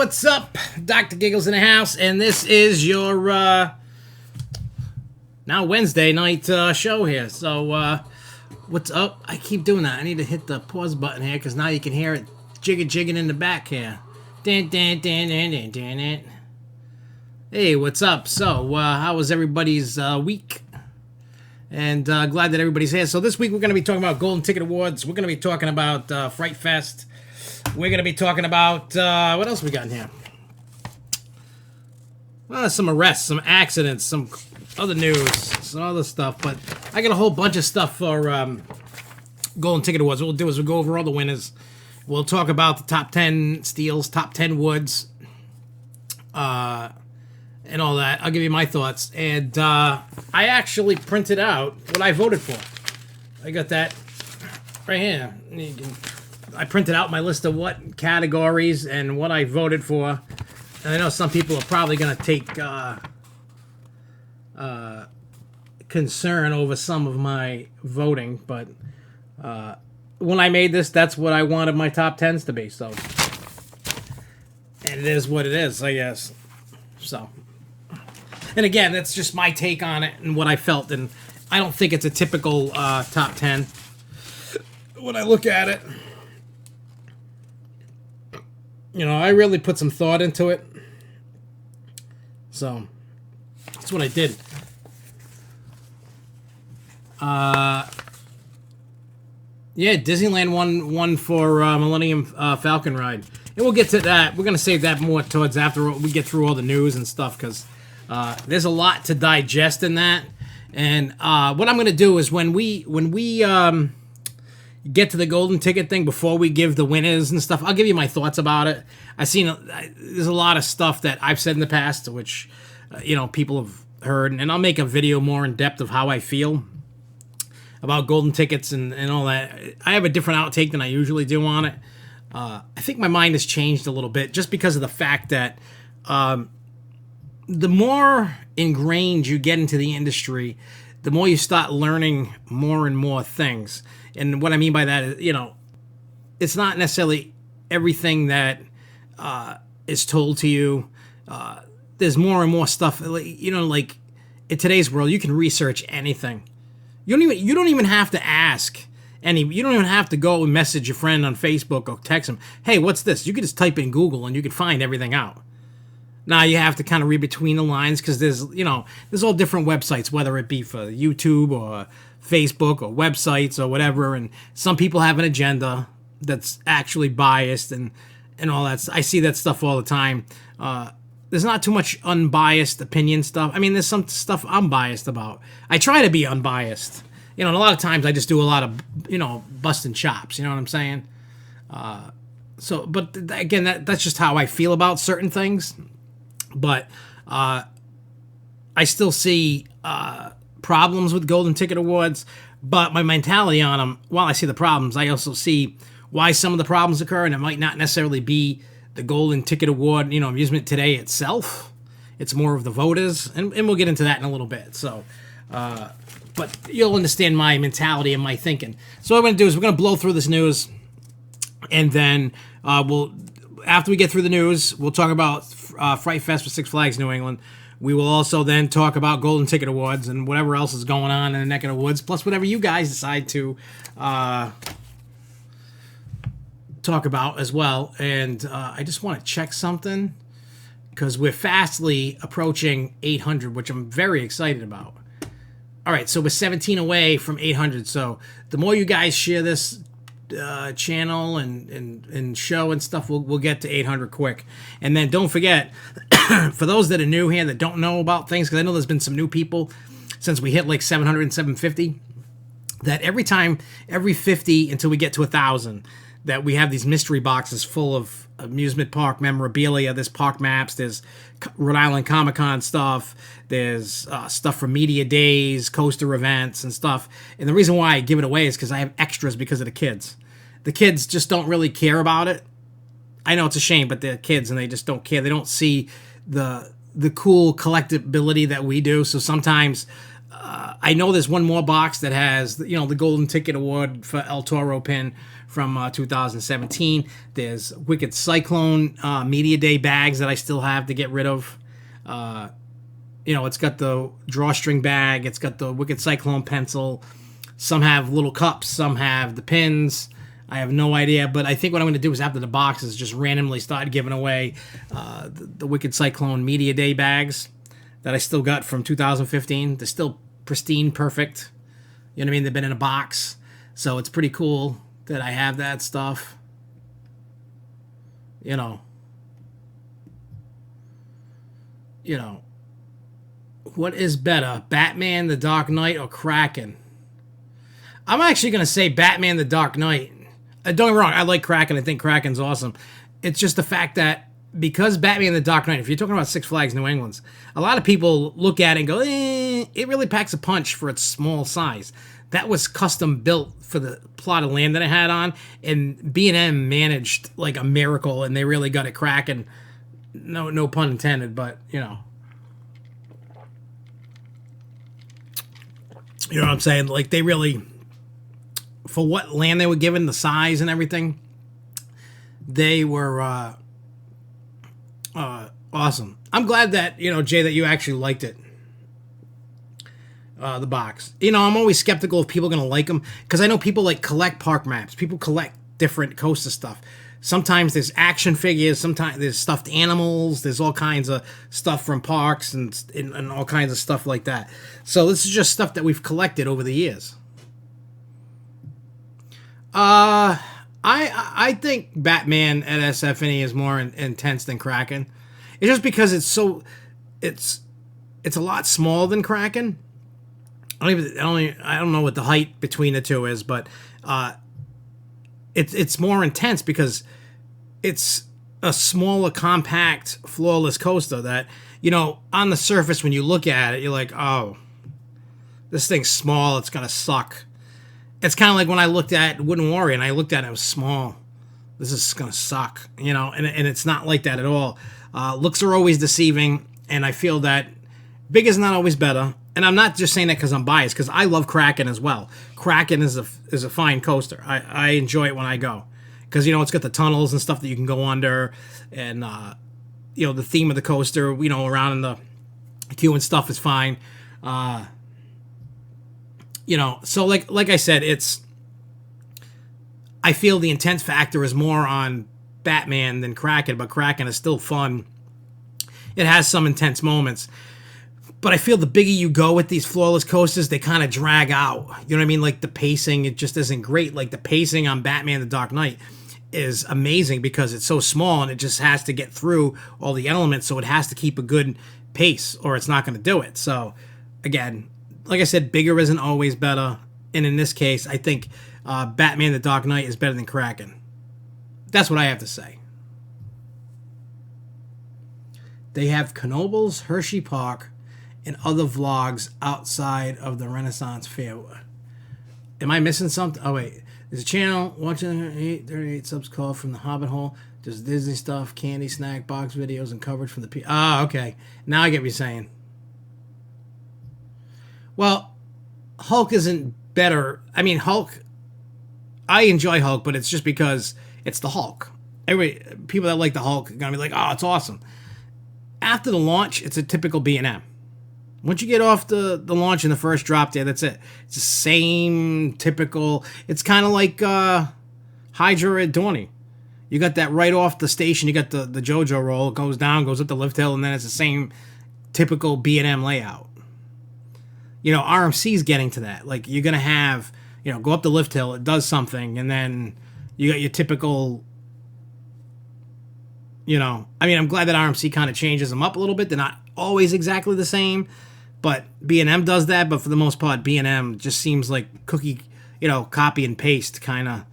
what's up? Dr. Giggles in the house, and this is your now Wednesday night show here. So what's up? I keep doing that. I need to hit the pause button here because now you can hear it jigging in the back here. Dan, dan, dan, dan, dan, dan, dan. Hey, what's up? So how was everybody's week? And glad that everybody's here. So this week we're going to be talking about Golden Ticket Awards. We're going to be talking about Fright Fest. We're going to be talking about, what else we got in here? Some arrests, some accidents, some other news, some other stuff. But I got a whole bunch of stuff for Golden Ticket Awards. What we'll do is we'll go over all the winners. We'll talk about the top 10 steals, top 10 woods, and all that. I'll give you my thoughts. And I actually printed out what I voted for. I got that right here. I printed out my list of what categories and what I voted for. And I know some people are probably going to take concern over some of my voting, but when I made this, that's what I wanted my top 10s to be. So, and it is what it is, I guess. So, and again, that's just my take on it and what I felt, and I don't think it's a typical top 10 when I look at it. You know, I really put some thought into it. So, that's what I did. Yeah, Disneyland won for Millennium Falcon Ride. And we'll get to that. We're going to save that more towards after we get through all the news and stuff, because there's a lot to digest in that. And what I'm going to do is when we get to the golden ticket thing, before we give the winners and stuff, I'll give you my thoughts about it. There's a lot of stuff that I've said in the past, which people have heard, and I'll make a video more in depth of how I feel about golden tickets and all that. I have a different outtake than I usually do on it. I think my mind has changed a little bit just because of the fact that the more ingrained you get into the industry, the more you start learning more and more things. And what I mean by that is, it's not necessarily everything that is told to you. There's more and more stuff. Like in today's world, you can research anything. You don't even have to ask you don't even have to go and message your friend on Facebook or text him, hey, what's this? You can just type in Google and you can find everything out. Now you have to kind of read between the lines because there's all different websites, whether it be for YouTube or Facebook or websites or whatever, and some people have an agenda that's actually biased and all that. I see that stuff all the time. There's not too much unbiased opinion stuff. I mean, there's some stuff I'm biased about. I try to be unbiased. And a lot of times I just do a lot of, busting chops. You know what I'm saying? But again, that's just how I feel about certain things. But I still see problems with Golden Ticket Awards. But my mentality on them, while I see the problems, I also see why some of the problems occur. And it might not necessarily be the Golden Ticket Award, Amusement Today itself. It's more of the voters. And we'll get into that in a little bit. So, but you'll understand my mentality and my thinking. So what we're going to do is we're going to blow through this news. And then after we get through the news, we'll talk about Fright Fest for Six Flags New England. We will also then talk about Golden Ticket Awards and whatever else is going on in the neck of the woods, plus whatever you guys decide to talk about as well. And I just want to check something because we're fastly approaching 800, which I'm very excited about. All right, so we're 17 away from 800. So the more you guys share this channel and show and stuff, we'll get to 800 quick. And then don't forget, for those that are new here that don't know about things, because I know there's been some new people since we hit like 700 and 750, that every 50 until we get to 1,000, that we have these mystery boxes full of amusement park memorabilia. There's park maps, there's Rhode Island Comic-Con stuff, there's stuff from media days, coaster events and stuff. And the reason why I give it away is because I have extras because of the kids. The kids just don't really care about it. I know it's a shame, but they're kids and they just don't care. They don't see the cool collectability that we do. So sometimes I know there's one more box that has, the Golden Ticket Award for El Toro pin from 2017. There's Wicked Cyclone Media Day bags that I still have to get rid of. It's got the drawstring bag. It's got the Wicked Cyclone pencil. Some have little cups. Some have the pins. I have no idea, but I think what I'm going to do is after the boxes, just randomly start giving away the Wicked Cyclone Media Day bags that I still got from 2015. They're still pristine, perfect. You know what I mean? They've been in a box, so it's pretty cool that I have that stuff. What is better, Batman the Dark Knight or Kraken? I'm actually going to say Batman the Dark Knight. Don't get me wrong, I like Kraken. I think Kraken's awesome. It's just the fact that because Batman the Dark Knight, if you're talking about Six Flags New England's, a lot of people look at it and go, it really packs a punch for its small size. That was custom built for the plot of land that it had on, and B&M managed like a miracle, and they really got it cracking. No pun intended, but, You know what I'm saying? Like, they really, for what land they were given, the size and everything, they were awesome. I'm glad that, Jay, that you actually liked it. The box. I'm always skeptical if people are going to like them, because I know people like collect park maps. People collect different coaster stuff. Sometimes there's action figures. Sometimes there's stuffed animals. There's all kinds of stuff from parks and all kinds of stuff like that. So this is just stuff that we've collected over the years. I think Batman at SFNE is more intense than Kraken. It's just because it's a lot smaller than Kraken. I don't know what the height between the two is, but it's more intense because it's a smaller, compact, floorless coaster that, on the surface when you look at it, you're like, oh, this thing's small, it's gonna suck. It's kind of like when I looked at Wooden Warrior and I looked at it, it was small. This is gonna suck, and it's not like that at all. Looks are always deceiving, and I feel that big is not always better. And I'm not just saying that because I'm biased, because I love Kraken as well. Kraken is a fine coaster. I enjoy it when I go, because it's got the tunnels and stuff that you can go under, and the theme of the coaster, around in the queue and stuff is fine. So like I said, I feel the intense factor is more on Batman than Kraken, but Kraken is still fun. It has some intense moments. But I feel the bigger you go with these flawless coasters, they kind of drag out. You know what I mean? Like the pacing, it just isn't great. Like the pacing on Batman the Dark Knight is amazing because it's so small and it just has to get through all the elements. So it has to keep a good pace or it's not going to do it. So again, like I said, bigger isn't always better. And in this case, I think Batman the Dark Knight is better than Kraken. That's what I have to say. They have Knoebels, Hershey Park, and other vlogs outside of the Renaissance Fair. Am I missing something? Oh, wait. There's a channel watching 838 subs call from the Hobbit Hole. There's Disney stuff, candy, snack, box videos, and coverage from the... okay. Now I get what you're saying. Well, Hulk isn't better. I mean, Hulk... I enjoy Hulk, but it's just because it's the Hulk. People that like the Hulk are going to be like, oh, it's awesome. After the launch, it's a typical B&M. Once you get off the launch and the first drop there, that's it. It's the same typical... It's kind of like Hydra at Dorney. You got that right off the station. You got the JoJo roll. It goes down, goes up the lift hill, and then it's the same typical B&M layout. RMC's getting to that. Like, you're going to have... go up the lift hill, it does something, and then you got your typical... I'm glad that RMC kind of changes them up a little bit. They're not always exactly the same, but B&M does that. But for the most part, B&M just seems like cookie, copy and paste kind of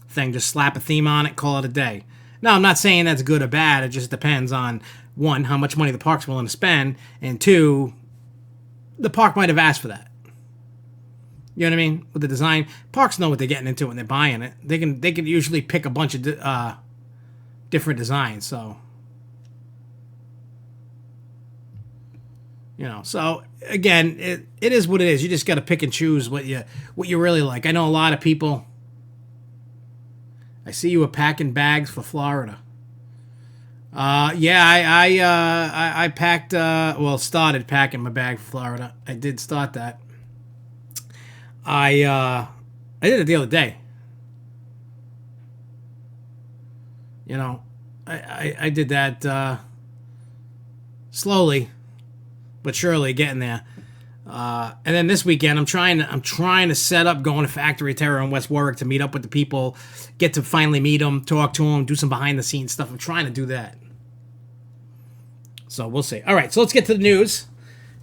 thing. Just slap a theme on it, call it a day. Now, I'm not saying that's good or bad. It just depends on, one, how much money the park's willing to spend, and two, the park might have asked for that. You know what I mean? With the design, parks know what they're getting into when they're buying it. They can usually pick a bunch of different designs, so So again, it is what it is. You just got to pick and choose what you really like. I know a lot of people. I see you were packing bags for Florida. Yeah, I packed. Started packing my bag for Florida. I did start that. I did it the other day. I did that slowly but surely, getting there. And then this weekend, I'm trying to set up going to Factory Terror in West Warwick to meet up with the people, get to finally meet them, talk to them, do some behind the scenes stuff. I'm trying to do that. So we'll see. All right, so let's get to the news.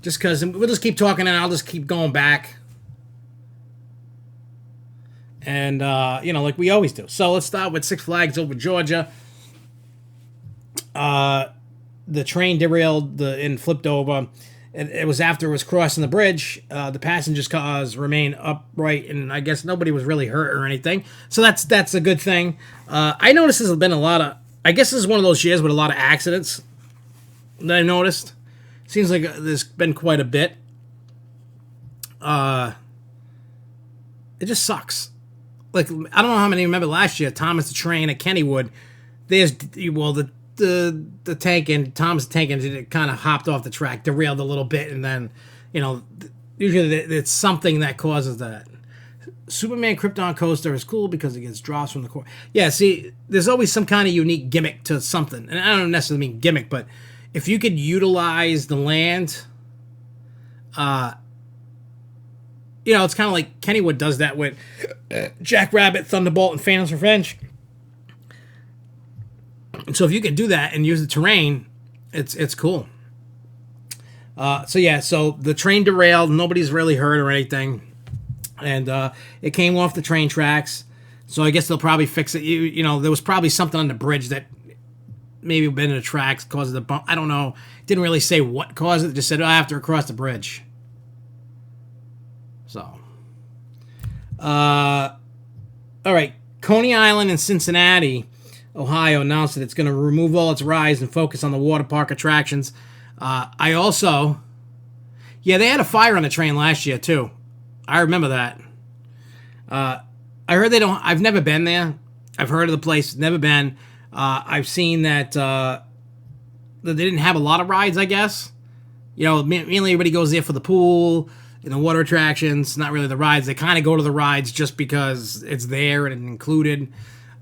Just because we'll just keep talking and I'll just keep going back. And, like we always do. So let's start with Six Flags Over Georgia. The train derailed and flipped over. It was after it was crossing the bridge. The passengers' cars remain upright, and I guess nobody was really hurt or anything. So that's a good thing. I noticed there's been a lot of... I guess this is one of those years with a lot of accidents that I noticed. Seems like there's been quite a bit. It just sucks. Like, I don't know how many remember last year, Thomas the Train at Kennywood. The tank and Thomas the Tank Engine, it kind of hopped off the track, derailed a little bit, and then, usually it's something that causes that. Superman Krypton coaster is cool because it gets drops from the core. Yeah, see, there's always some kind of unique gimmick to something. And I don't necessarily mean gimmick, but if you could utilize the land, it's kind of like Kennywood does that with Jackrabbit, Thunderbolt, and Phantom's Revenge. So if you could do that and use the terrain, it's cool. So the train derailed. Nobody's really hurt or anything. And it came off the train tracks. So I guess they'll probably fix it. There was probably something on the bridge that maybe been in the tracks, caused the bump. I don't know. Didn't really say what caused it. It just said, I have to cross the bridge. So. All right. Coney Island and Cincinnati, Ohio, announced that it's going to remove all its rides and focus on the water park attractions. They had a fire on the train last year, too. I remember that. I heard they don't... I've never been there. I've heard of the place. Never been. I've seen that they didn't have a lot of rides, I guess. Mainly everybody goes there for the pool and the water attractions, not really the rides. They kind of go to the rides just because it's there and it's included.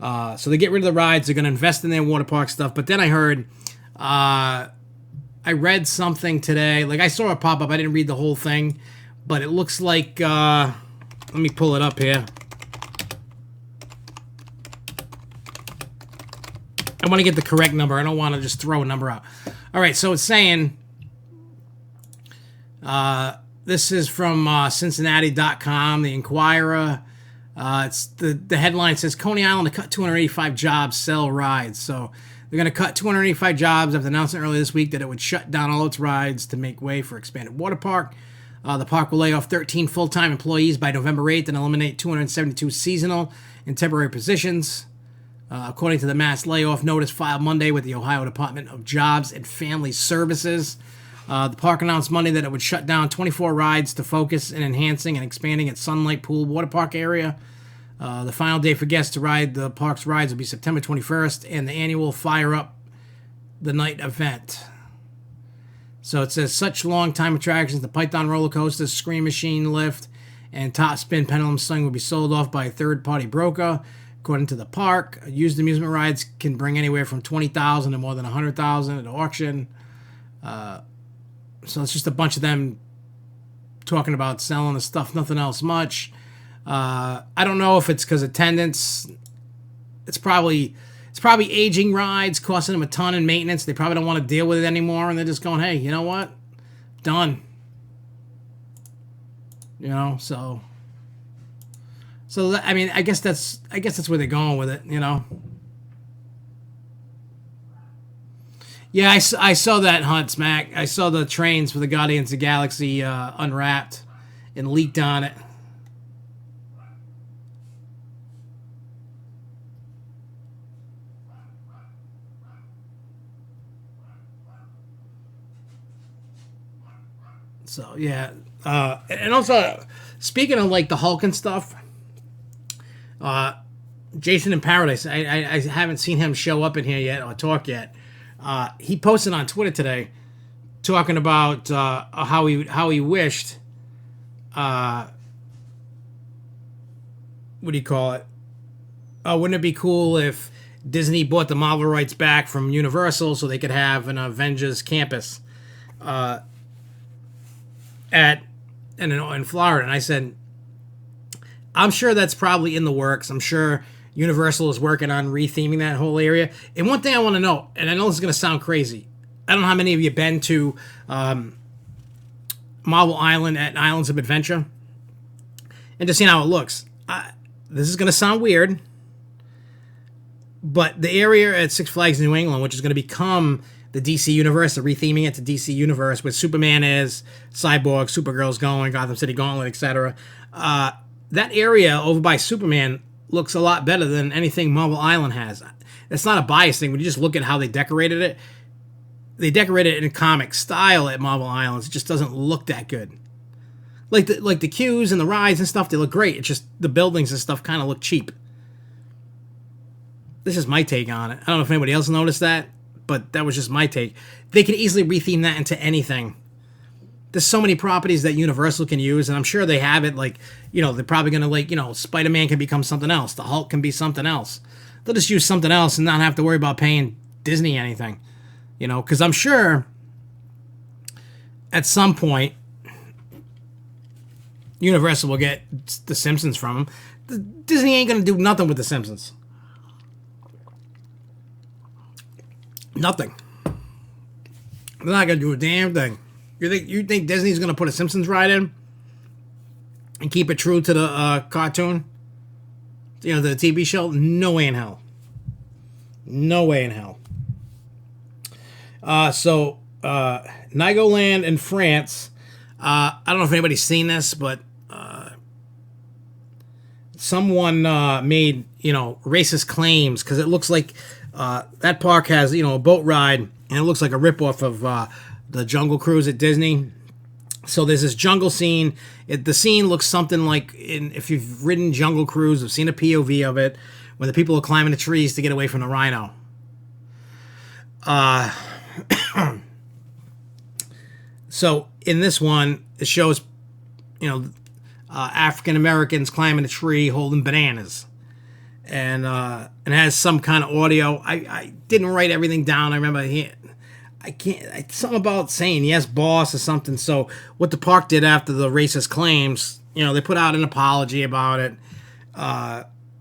So they get rid of the rides. They're going to invest in their water park stuff. But then I heard... I read something today. Like, I saw it pop up. I didn't read the whole thing. But it looks like, let me pull it up here. I want to get the correct number. I don't want to just throw a number out. All right, so it's saying, this is from Cincinnati.com, the Inquirer. It's the headline says, Coney Island to cut 285 jobs, sell rides. So they're going to cut 285 jobs after announcing earlier this week that it would shut down all its rides to make way for expanded water park. The park will lay off 13 full-time employees by November 8th and eliminate 272 seasonal and temporary positions. According to the mass layoff notice filed Monday with the Ohio Department of Jobs and Family Services. The park announced Monday that it would shut down 24 rides to focus in enhancing and expanding its Sunlight Pool water park area. The final day for guests to ride the park's rides will be September 21st, and the annual Fire Up the Night event. So it says such long-time attractions, the Python roller coaster, Scream Machine lift, and Top Spin Pendulum Swing will be sold off by a third-party broker. According to the park, used amusement rides can bring anywhere from $20,000 to more than $100,000 at auction. So it's just a bunch of them talking about selling the stuff, nothing else much. I don't know if it's because attendance. It's probably aging rides, costing them a ton in maintenance. They probably don't want to deal with it anymore, and they're just going, hey, you know what? Done. So I mean, I guess that's where they're going with it, Yeah, I saw that, Hunt Smack. I saw the trains for the Guardians of the Galaxy unwrapped and leaked on it. So yeah, and also speaking of like the Hulk and stuff, Jason in Paradise. I haven't seen him show up in here yet or talk yet. He posted on Twitter today talking about how he wished. What do you call it? Wouldn't it be cool if Disney bought the Marvel rights back from Universal so they could have an Avengers campus in Florida? And I said, I'm sure that's probably in the works. I'm sure Universal is working on retheming that whole area. And one thing I want to know, and I know this is going to sound crazy, I don't know how many of you have been to Marvel Island at Islands of Adventure and just seeing how it looks. This is going to sound weird, but the area at Six Flags New England, which is going to become the DC Universe, they're retheming it to DC Universe, where Superman is, Cyborg, Supergirl's going, Gotham City Gauntlet, etc. That area over by Superman looks a lot better than anything Marvel Island has. It's not a bias thing. When you just look at how they decorated it, they decorated it in comic style at Marvel Islands. It just doesn't look that good. Like the queues and the rides and stuff, they look great. It's just the buildings and stuff kind of look cheap. This is my take on it. I don't know if anybody else noticed that, but that was just my take. They could easily retheme that into anything. There's so many properties that Universal can use, and I'm sure they have it. Like, they're probably going to, Spider-Man can become something else. The Hulk can be something else. They'll just use something else and not have to worry about paying Disney anything. Because I'm sure at some point Universal will get The Simpsons from them. Disney ain't going to do nothing with The Simpsons. Nothing. They're not going to do a damn thing. You think Disney's going to put a Simpsons ride in and keep it true to the cartoon? The TV show? No way in hell. No way in hell. So Nigoland in France. I don't know if anybody's seen this, but someone made racist claims because it looks like that park has a boat ride and it looks like a ripoff of the Jungle Cruise at Disney. So there's this jungle scene. The scene looks something like if you've ridden Jungle Cruise, I've seen a POV of it when the people are climbing the trees to get away from the rhino. So in this one, it shows, African Americans climbing a tree holding bananas, and it has some kind of audio. I didn't write everything down. I remember something about saying yes, boss, or something. So what the park did after the racist claims, they put out an apology about it.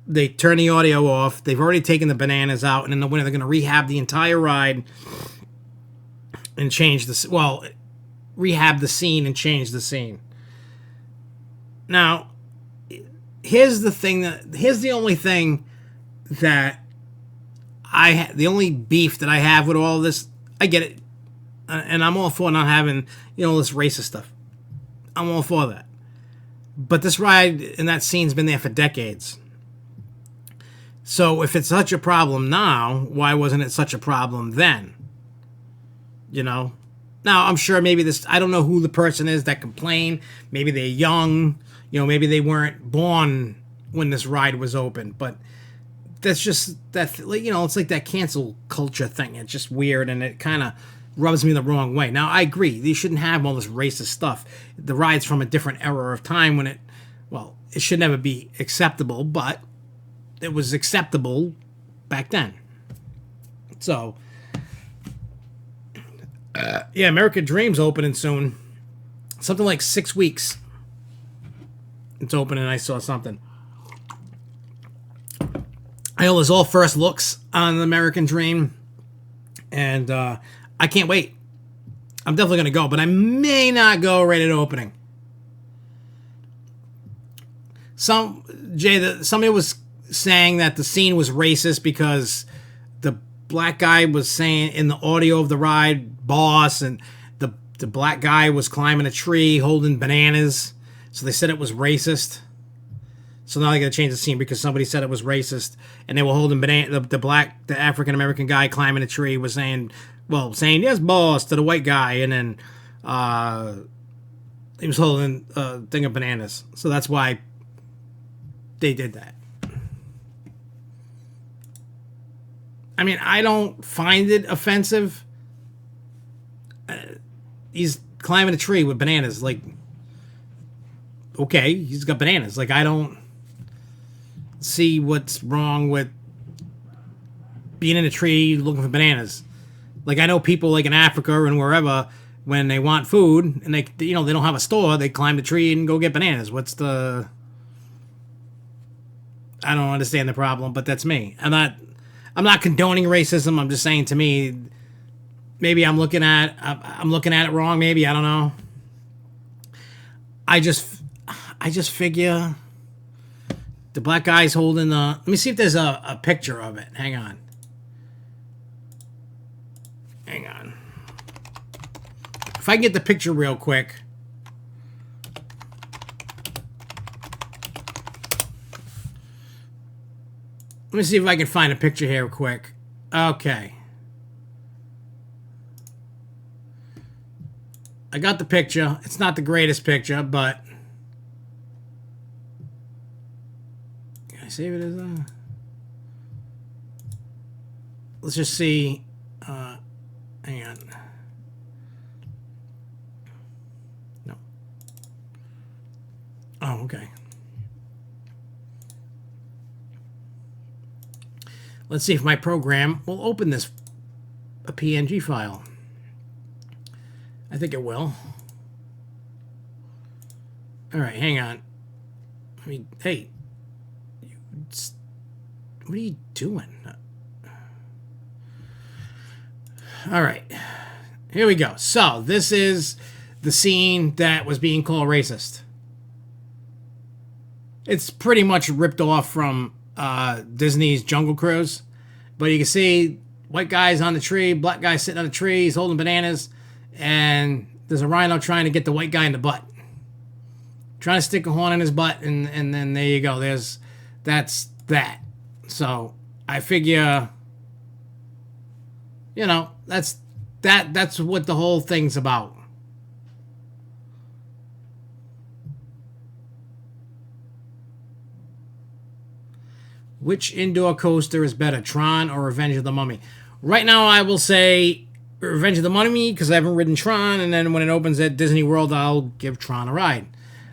They turned the audio off. They've already taken the bananas out, and in the winter they're going to rehab the entire ride and change rehab the scene and change the scene. Now, here's the only thing that the only beef that I have with all this. I get it, and I'm all for not having this racist stuff. I'm all for that, but this ride and that scene's been there for decades. So if it's such a problem now, why wasn't it such a problem then? Now I'm sure maybe I don't know who the person is that complained. Maybe they're young, maybe they weren't born when this ride was open, but that's just that, it's like that cancel culture thing. It's just weird, and it kind of rubs me the wrong way. Now, I agree, you shouldn't have all this racist stuff. The ride's from a different era of time when it should never be acceptable, but it was acceptable back then. So, American Dream's opening soon. Something like 6 weeks. It's opening, I saw something. I know there's all first looks on the American Dream, and I can't wait. I'm definitely going to go, but I may not go right at opening. Somebody was saying that the scene was racist because the black guy was saying in the audio of the ride, boss, and the black guy was climbing a tree holding bananas, so they said it was racist. So now they got to change the scene because somebody said it was racist, and they were holding banana. The African American guy climbing a tree was saying yes, boss, to the white guy, and then He was holding a thing of bananas. So that's why they did that. I mean, I don't find it offensive. He's climbing a tree with bananas. Like, okay, he's got bananas. Like, I don't see what's wrong with being in a tree looking for bananas. Like, I know people like in Africa and wherever, when they want food and they don't have a store, they climb the tree and go get bananas. What's the... I don't understand the problem, but that's me. I'm not condoning racism. I'm just saying, to me, maybe I'm looking at it wrong. Maybe, I don't know. I just figure the black guy's holding the... Let me see if there's a picture of it. Hang on. If I can get the picture real quick. Let me see if I can find a picture here quick. Okay. I got the picture. It's not the greatest picture, but... Can I save it as a... Let's just see. Hang on. No. Oh, okay. Let's see if my program will open a PNG file. I think it will. All right, hang on. I mean, hey, what are you doing? All right, here we go. So this is the scene that was being called racist. It's pretty much ripped off from Disney's Jungle Cruise, but you can see white guy's on the tree, black guy sitting on the tree, he's holding bananas, and there's a rhino trying to get the white guy in the butt, trying to stick a horn in his butt, and then there you go. That's that. So I figure, that's what the whole thing's about. Which indoor coaster is better, Tron or Revenge of the Mummy? Right now, I will say Revenge of the Mummy because I haven't ridden Tron, and then when it opens at Disney World, I'll give Tron a ride.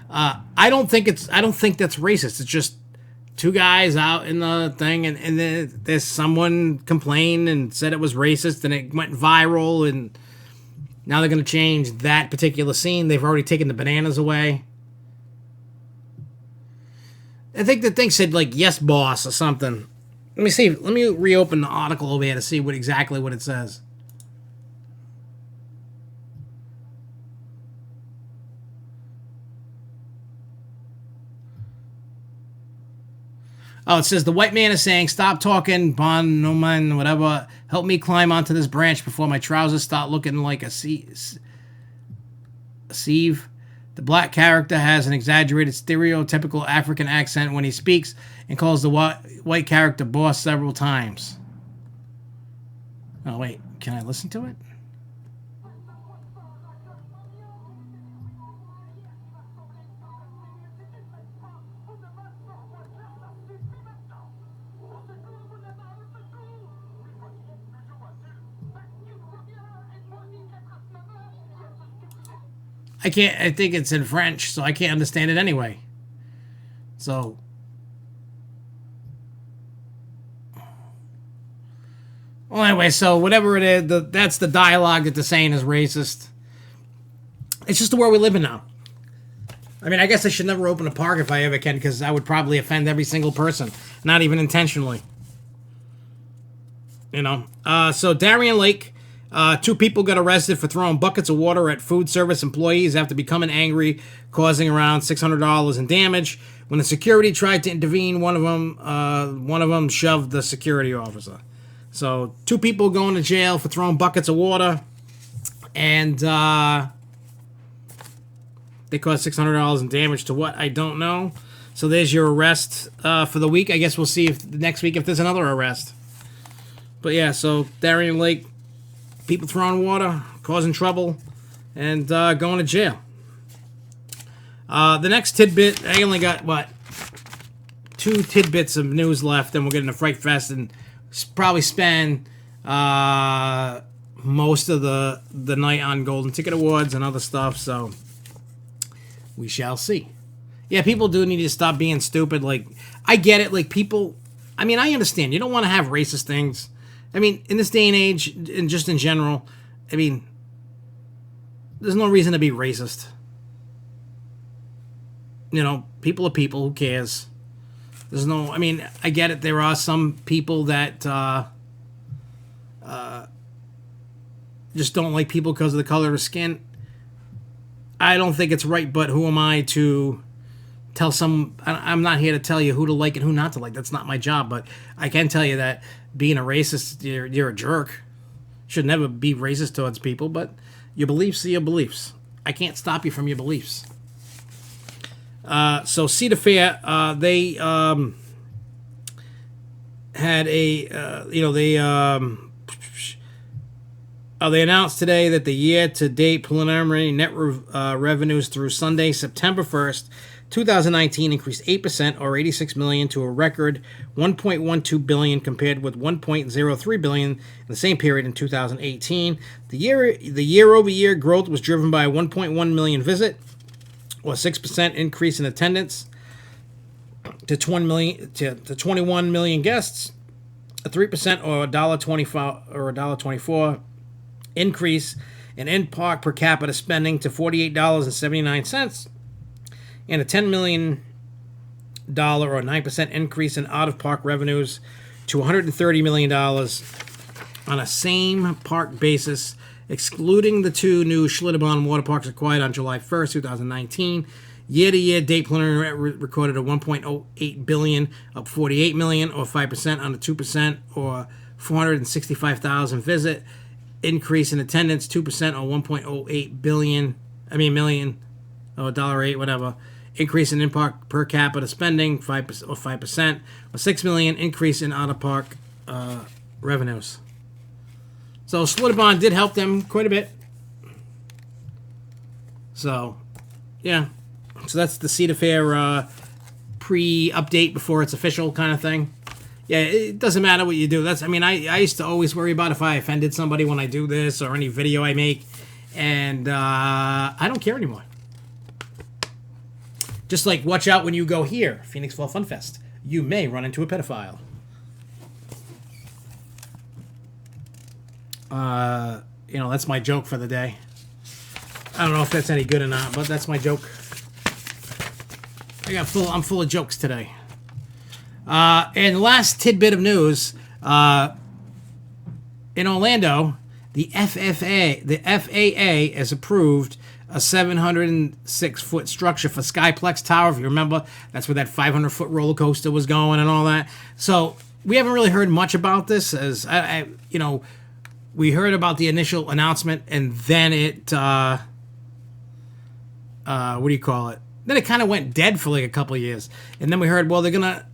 I don't think that's racist. It's just two guys out in the thing, and then there's someone complained and said it was racist, and it went viral, and now they're going to change that particular scene. They've already taken the bananas away. I think the thing said, like, yes, boss, or something. Let me see. Let me reopen the article over here to see exactly what it says. Oh, it says the white man is saying, stop talking, bon, no man, whatever. Help me climb onto this branch before my trousers start looking like a sieve. The black character has an exaggerated, stereotypical African accent when he speaks and calls the white character boss several times. Oh, wait. Can I listen to it? I think it's in French, so I can't understand it anyway. So. Well, anyway, so whatever it is, that's the dialogue that they're saying is racist. It's just the world we live in now. I mean, I guess I should never open a park if I ever can, because I would probably offend every single person, not even intentionally. So Darien Lake. 2 people got arrested for throwing buckets of water at food service employees after becoming angry, causing around $600 in damage. When the security tried to intervene, one of them shoved the security officer. So 2 people going to jail for throwing buckets of water, and they caused $600 in damage to what? I don't know. So there's your arrest for the week. I guess we'll see if next week if there's another arrest. But yeah, so Darien Lake. People throwing water, causing trouble, and going to jail. The next tidbit, I only got, what, 2 tidbits of news left, and we'll get into Fright Fest and probably spend most of the night on Golden Ticket Awards and other stuff, so we shall see. Yeah, people do need to stop being stupid. Like, I get it. Like, people, I mean, I understand. You don't want to have racist things. I mean, in this day and age, and just in general, I mean, there's no reason to be racist. You know, people are people. Who cares? There's no, I mean, I get it. There are some people that just don't like people because of the color of skin. I don't think it's right, but who am I to tell some... I'm not here to tell you who to like and who not to like. That's not my job, but I can tell you that being a racist, you're a jerk. Should never be racist towards people, but your beliefs are your beliefs. I can't stop you from your beliefs. So Cedar Fair, they had a, they announced today that the year-to-date preliminary net revenues through Sunday, September 1st, 2019 increased 8%, or $86 million, to a record $1.12 billion, compared with $1.03 billion in the same period in 2018. The year-over-year growth was driven by a 1.1 million visit, or a 6% increase in attendance, to 21 million guests, a 3% or $1.24 increase in in-park per capita spending to $48.79, and a $10 million or 9% increase in out-of-park revenues to $130 million on a same-park basis, excluding the 2 new Schlitterbahn water parks acquired on July 1st, 2019. Year-to-year date preliminary recorded a $1.08 billion, up $48 million, or 5% on a 2%, or 465,000 visit increase in attendance, 2% or $1.08 million, or $1.08, whatever. Increase in in-park per capita spending, 5% or 6 million increase in out-of-park revenues. So Schlitterbahn did help them quite a bit. So, yeah. So that's the Cedar Fair pre-update before it's official kind of thing. Yeah, it doesn't matter what you do. I used to always worry about if I offended somebody when I do this or any video I make, and I don't care anymore. Just like, watch out when you go here, Phoenix Fall Fun Fest. You may run into a pedophile. That's my joke for the day. I don't know if that's any good or not, but that's my joke. I'm full of jokes today. And last tidbit of news, in Orlando, the FAA has approved a 706-foot structure for Skyplex Tower. If you remember, that's where that 500-foot roller coaster was going and all that. So we haven't really heard much about this, as we heard about the initial announcement, and then it, what do you call it? Then it kind of went dead for like a couple of years, and then we heard, well, they're gonna,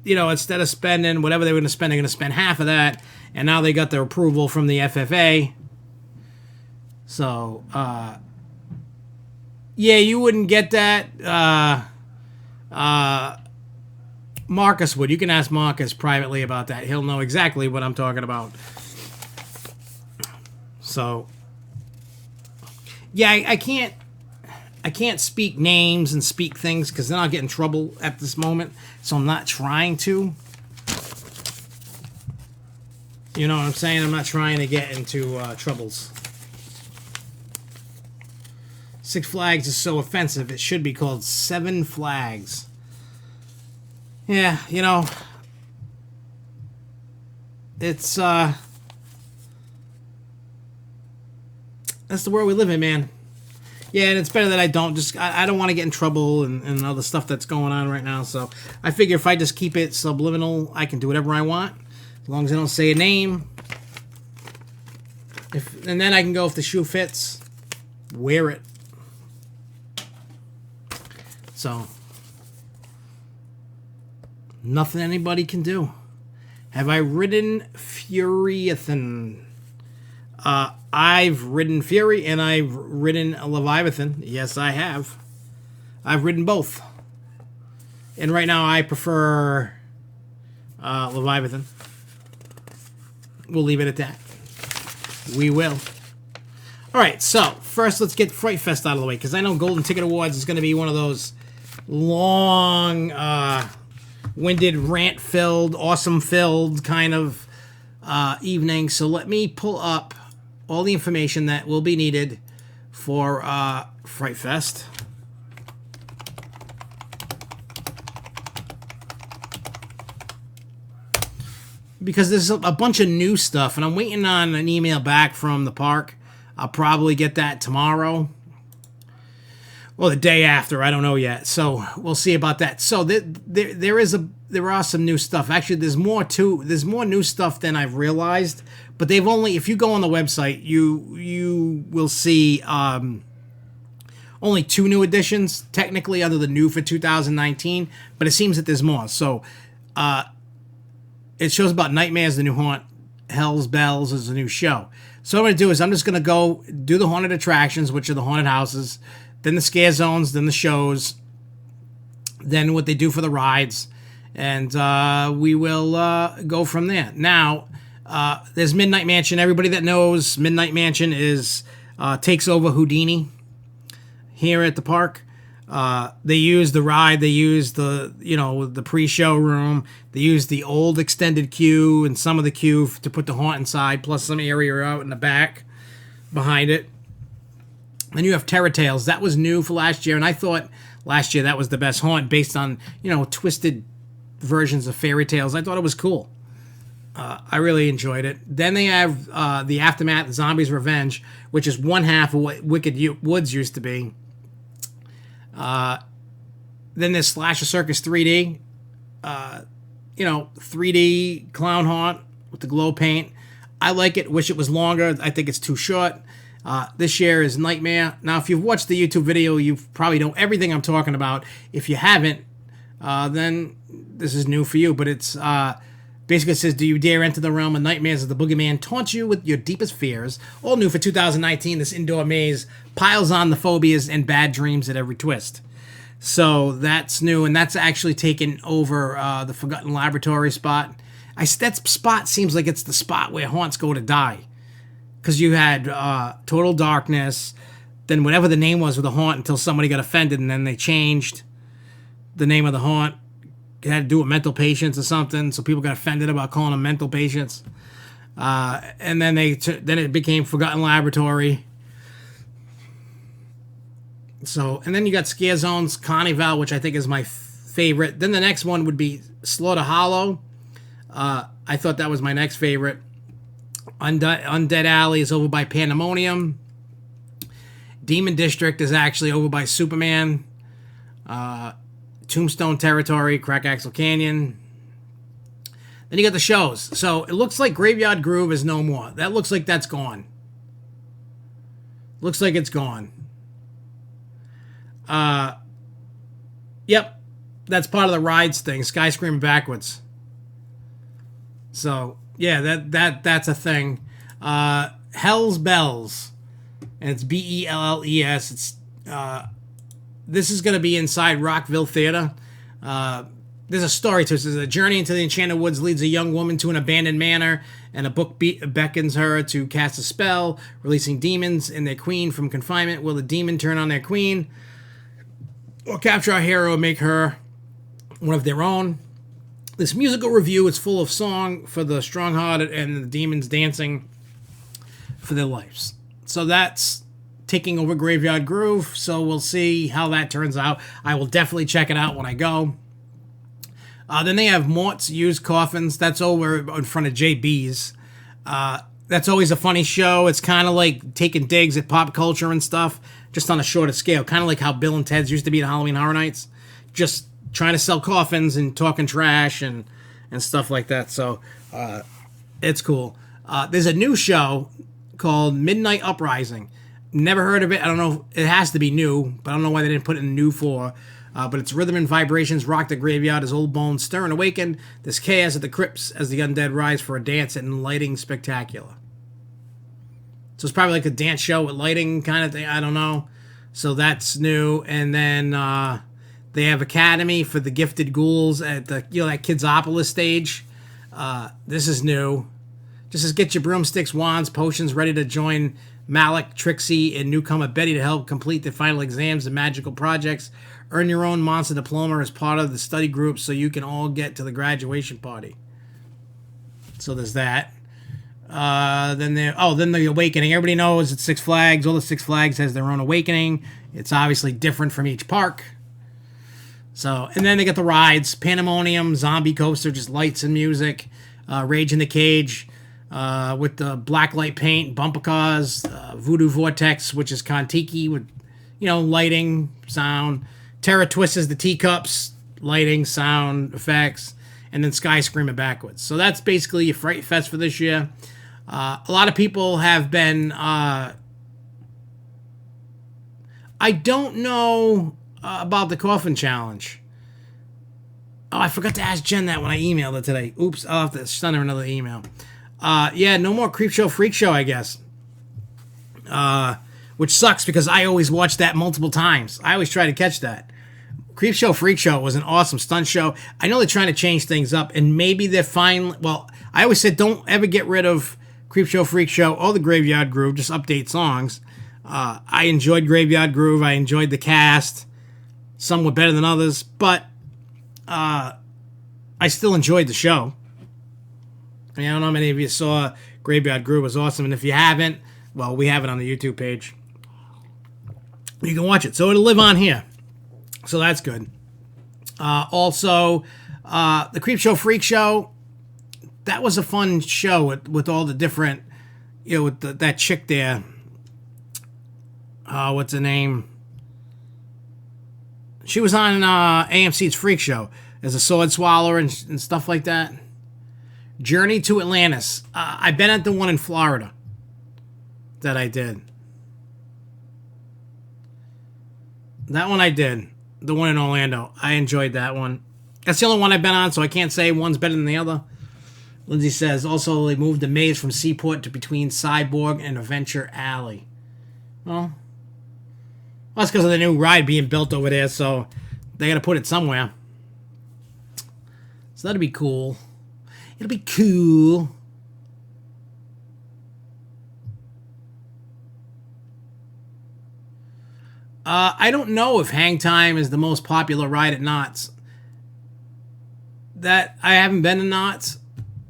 instead of spending whatever they were gonna spend, they're gonna spend half of that, and now they got their approval from the FFA. So, yeah, you wouldn't get that. Marcus would. You can ask Marcus privately about that. He'll know exactly what I'm talking about. So, yeah, I can't speak names and speak things because then I'll get in trouble at this moment. So I'm not trying to. You know what I'm saying? I'm not trying to get into troubles. Six Flags is so offensive, it should be called Seven Flags. Yeah, it's, that's the world we live in, man. Yeah, and it's better that I don't. I don't want to get in trouble and all the stuff that's going on right now. So I figure if I just keep it subliminal, I can do whatever I want. As long as I don't say a name. And then I can go, if the shoe fits, wear it. So, nothing anybody can do. Have I ridden Furiathan? I've ridden Fury and I've ridden a Leviathan. Yes, I have. I've ridden both. And right now I prefer Leviathan. We'll leave it at that. We will. All right, so first let's get Fright Fest out of the way, because I know Golden Ticket Awards is going to be one of those long, winded, rant-filled, awesome-filled kind of evening. So let me pull up all the information that will be needed for Fright Fest. Because there's a bunch of new stuff, and I'm waiting on an email back from the park. I'll probably get that tomorrow. Well, the day after, I don't know yet. So we'll see about that. So there are some new stuff. Actually, there's more new stuff than I've realized. But they've only, if you go on the website, you will see only 2 new additions, technically, under the new for 2019. But it seems that there's more. So it shows about Nightmares, the new haunt. Hell's Bells is a new show. So what I'm going to do is I'm just going to go do the haunted attractions, which are the haunted houses, then the scare zones, then the shows, then what they do for the rides, and we will go from there. Now, there's Midnight Mansion. Everybody that knows Midnight Mansion is takes over Houdini here at the park. They use the ride, they use the pre-show room, they use the old extended queue and some of the queue to put the haunt inside, plus some area out in the back behind it. Then you have Terror Tales. That was new for last year, and I thought last year that was the best haunt based on, twisted versions of fairy tales. I thought it was cool. I really enjoyed it. Then they have the Aftermath, Zombies Revenge, which is one half of what Wicked Woods used to be. Then there's Slasher Circus 3D. 3D clown haunt with the glow paint. I like it. Wish it was longer. I think it's too short. This year is Nightmare. Now, if you've watched the YouTube video, you probably know everything I'm talking about. If you haven't, then this is new for you. But it's basically says, do you dare enter the realm of nightmares as the boogeyman taunts you with your deepest fears? All new for 2019, this indoor maze piles on the phobias and bad dreams at every twist. So that's new, and that's actually taken over the Forgotten Laboratory spot. That spot seems like it's the spot where haunts go to die. Because you had Total Darkness, then whatever the name was of the haunt until somebody got offended, and then they changed the name of the haunt. It had to do with mental patients or something, so people got offended about calling them mental patients. And then then it became Forgotten Laboratory. So, and then you got Scare Zones, Carnival, which I think is my favorite. Then the next one would be Slaughter Hollow. I thought that was my next favorite. Undead Alley is over by Pandemonium. Demon District is actually over by Superman. Tombstone Territory, Crack Axle Canyon. Then you got the shows. So it looks like Graveyard Groove is no more. That looks like that's gone. Looks like it's gone. Yep. That's part of the rides thing. Skyscream backwards. So, yeah, that's a thing. Hell's Bells. And it's Belles. It's this is going to be inside Rockville Theater. There's a story to this. A journey into the Enchanted Woods leads a young woman to an abandoned manor, and a book beckons her to cast a spell, releasing demons and their queen from confinement. Will the demon turn on their queen, or capture our hero and make her one of their own? This musical review is full of song for the strong-hearted and the demons dancing for their lives. So that's taking over Graveyard Groove, so we'll see how that turns out. I will definitely check it out when I go. Then they have Mort's Used Coffins. That's over in front of JB's. That's always a funny show. It's kind of like taking digs at pop culture and stuff, just on a shorter scale. Kind of like how Bill and Ted's used to be at Halloween Horror Nights. Just trying to sell coffins and talking trash and stuff like that. So it's cool. There's a new show called Midnight Uprising. Never heard of it. I don't know. It has to be new, but I don't know why they didn't put it in new for. But it's rhythm and vibrations rock the graveyard as old bones stir and awaken. There's chaos at the crypts as the undead rise for a dance and lighting spectacular. So it's probably like a dance show with lighting kind of thing. I don't know. So that's new. And then they have Academy for the Gifted Ghouls at the that Kidsopolis stage. This is new. Just as get your broomsticks, wands, potions ready to join Malik, Trixie, and newcomer Betty to help complete the final exams and magical projects. Earn your own monster diploma as part of the study group so you can all get to the graduation party. So there's that. Then the Awakening. Everybody knows it's Six Flags. All the Six Flags has their own Awakening. It's obviously different from each park. So, and then they got the rides. Pandemonium, Zombie Coaster, just lights and music. Rage in the Cage with the black light paint, bumper cars. Voodoo Vortex, which is Kontiki with, lighting, sound. Terror Twist is the teacups, lighting, sound, effects. And then Sky Screaming backwards. So that's basically your Fright Fest for this year. A lot of people have been... I don't know about the Coffin Challenge. Oh, I forgot to ask Jen that when I emailed her today. Oops, I'll have to send her another email. No more Creep Show Freak Show, I guess. Which sucks because I always watch that multiple times. I always try to catch that. Creep Show Freak Show was an awesome stunt show. I know they're trying to change things up, and maybe they're fine. Well, I always said don't ever get rid of Creep Show Freak Show or the Graveyard Groove. Just update songs. I enjoyed Graveyard Groove. I enjoyed the cast. Some were better than others, but I still enjoyed the show. I don't know how many of you saw Graveyard Groove. It was awesome, and if you haven't, well, we have it on the YouTube page. You can watch it. So it'll live on here. So that's good. Also, the Creep Show Freak Show, that was a fun show with all the different, with that chick there. What's her name? She was on AMC's Freak Show as a sword swallower and stuff like that. Journey to Atlantis. I've been at the one in Florida that I did. That one I did. The one in Orlando. I enjoyed that one. That's the only one I've been on, so I can't say one's better than the other. Lindsay says, also, they moved the maze from Seaport to between Cyborg and Adventure Alley. Well, that's because of the new ride being built over there, so they got to put it somewhere. So that'll be cool. It'll be cool. I don't know if Hang Time is the most popular ride at Knott's. That I haven't been to Knott's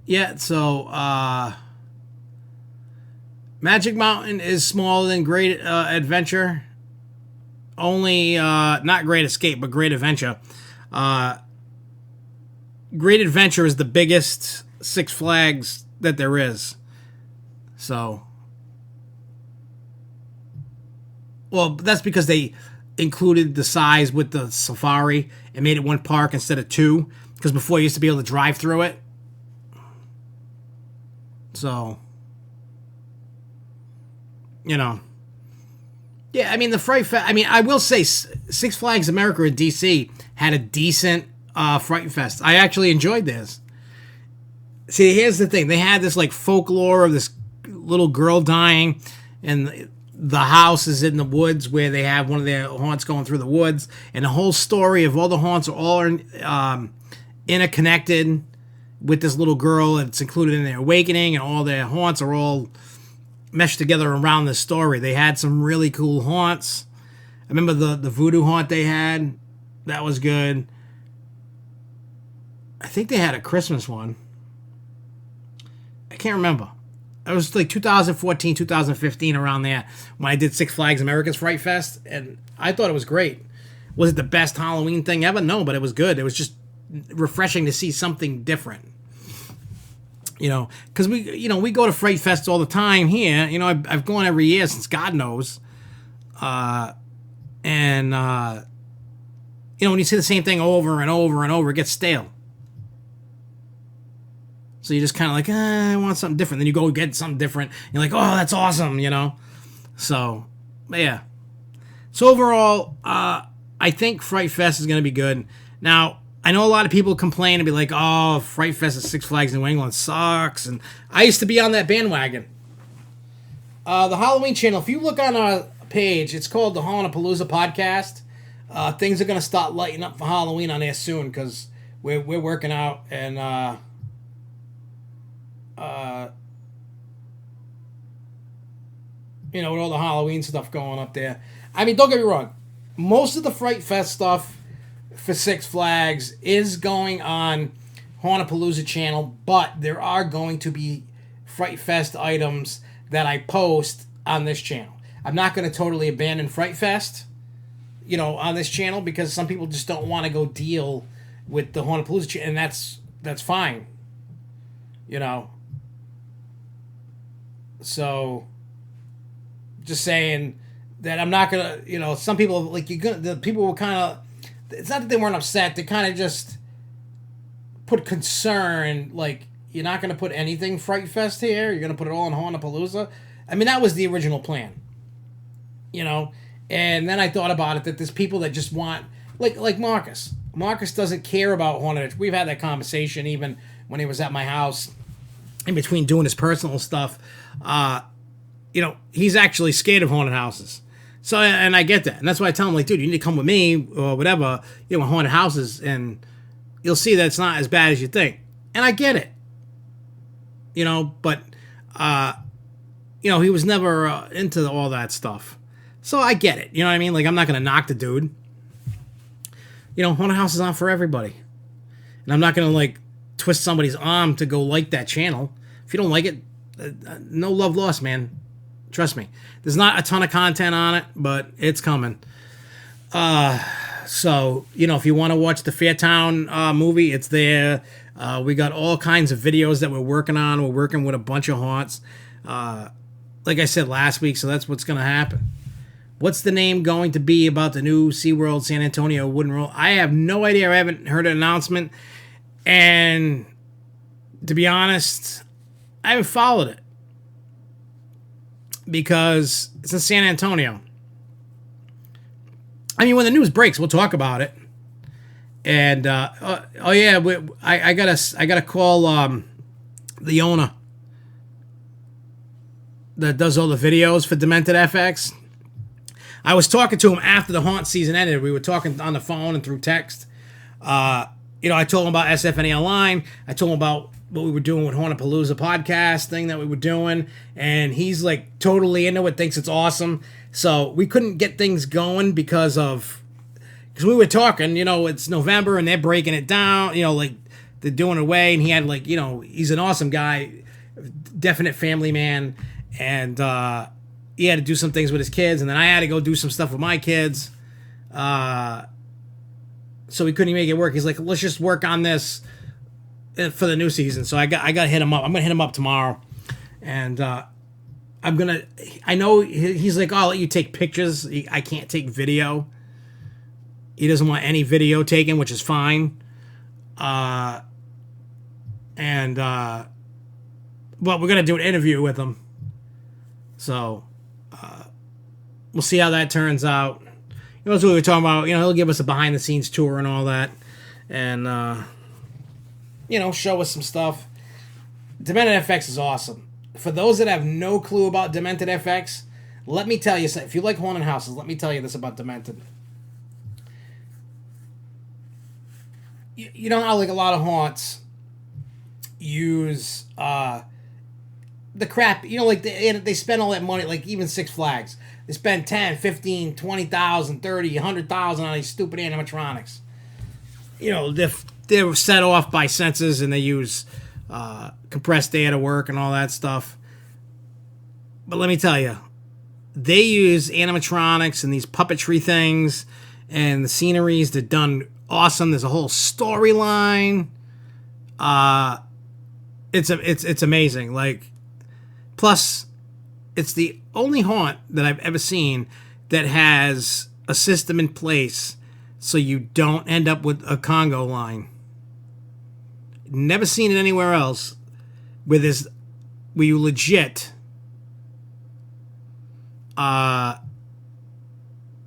yet, so Magic Mountain is smaller than Great Adventure. Only not Great Escape, but Great Adventure. Great Adventure is the biggest Six Flags that there is. So, well, that's because they included the size with the safari and made it one park instead of two. Because before you used to be able to drive through it. So, yeah, I mean, the Fright Fest, I will say Six Flags America in D.C. had a decent Fright Fest. I actually enjoyed this. See, here's the thing. They had this, folklore of this little girl dying, and the house is in the woods where they have one of their haunts going through the woods, and the whole story of all the haunts are all interconnected with this little girl. It's included in their awakening, and all their haunts are all meshed together around this story. They had some really cool haunts. I remember the voodoo haunt they had. That was good. I think they had a Christmas one. I can't remember. It was 2014, 2015, around there, when I did Six Flags America's Fright Fest, and I thought it was great. Was it the best Halloween thing ever? No, but it was good. It was just refreshing to see something different. Because we go to Fright Fest all the time here. I've gone every year since God knows. When you see the same thing over and over and over, it gets stale. So you're just kind of like, I want something different. Then you go get something different. You're like, oh, that's awesome, So, yeah. So overall, I think Fright Fest is going to be good. Now, I know a lot of people complain and be like, oh, Fright Fest at Six Flags New England sucks. And I used to be on that bandwagon. The Halloween channel, if you look on our page. It's called the Hauntapalooza Podcast. Things are going to start lighting up for Halloween on there soon because we're working out and with all the Halloween stuff going up there. I mean, don't get me wrong. Most of the Fright Fest stuff for Six Flags is going on Hauntapalooza channel, but there are going to be Fright Fest items that I post on this channel. I'm not going to totally abandon Fright Fest, on this channel because some people just don't want to go deal with the Hauntapalooza channel, and that's fine. So, just saying that I'm not gonna, some people the people were kind of. It's not that they weren't upset. They kind of just put concern, like, you're not going to put anything Fright Fest here. You're going to put it all in Hauntapalooza. I mean, that was the original plan, And then I thought about it that there's people that just want, like Marcus. Marcus doesn't care about Haunted. We've had that conversation even when he was at my house in between doing his personal stuff. He's actually scared of haunted houses. So, and I get that. And that's why I tell him, like, dude, you need to come with me or whatever, with haunted houses, and you'll see that it's not as bad as you think. And I get it. But, he was never into all that stuff. So I get it. You know what I mean? Like, I'm not going to knock the dude. Haunted houses aren't for everybody. And I'm not going to, like, twist somebody's arm to go like that channel. If you don't like it, no love lost, man. Trust me. There's not a ton of content on it, but it's coming. So, if you want to watch the Fairtown movie, it's there. We got all kinds of videos that we're working on. We're working with a bunch of haunts. Like I said last week, so that's what's going to happen. What's the name going to be about the new SeaWorld San Antonio Wooden Roll? I have no idea. I haven't heard an announcement. And to be honest, I haven't followed it. Because it's in San Antonio. I mean, when the news breaks, we'll talk about it. And I gotta call the owner that does all the videos for Demented FX. I was talking to him after the haunt season ended. We were talking on the phone and through text. I told him about SFNEOnline. I told him about what we were doing with Hauntapalooza podcast thing that we were doing, and he's like totally into it, thinks it's awesome. So we couldn't get things going because we were talking, it's November and they're breaking it down, like they're doing it away, and he had he's an awesome guy, definite family man, and he had to do some things with his kids, and then I had to go do some stuff with my kids, so we couldn't make it work. He's like, let's just work on this for the new season. So I got to hit him up. I'm gonna hit him up tomorrow, and I know he's like, oh, I'll let you take pictures. I can't take video. He doesn't want any video taken, which is fine. But we're gonna do an interview with him, so we'll see how that turns out. That's what we were talking about. He'll give us a behind the scenes tour and all that, and show us some stuff. Demented FX is awesome. For those that have no clue about Demented FX, let me tell you, if you like haunted houses, let me tell you this about Demented. You know how, like, a lot of haunts use the crap, like they spend all that money, like even Six Flags. They spend 10, 15, 20,000, 30, 100,000 on these stupid animatronics. They're set off by senses, and they use compressed air to work and all that stuff. But let me tell you, they use animatronics and these puppetry things, and the sceneries, they're done awesome. There's a whole storyline. It's amazing. Like, plus, it's the only haunt that I've ever seen that has a system in place so you don't end up with a Congo line. Never seen it anywhere else where you legit will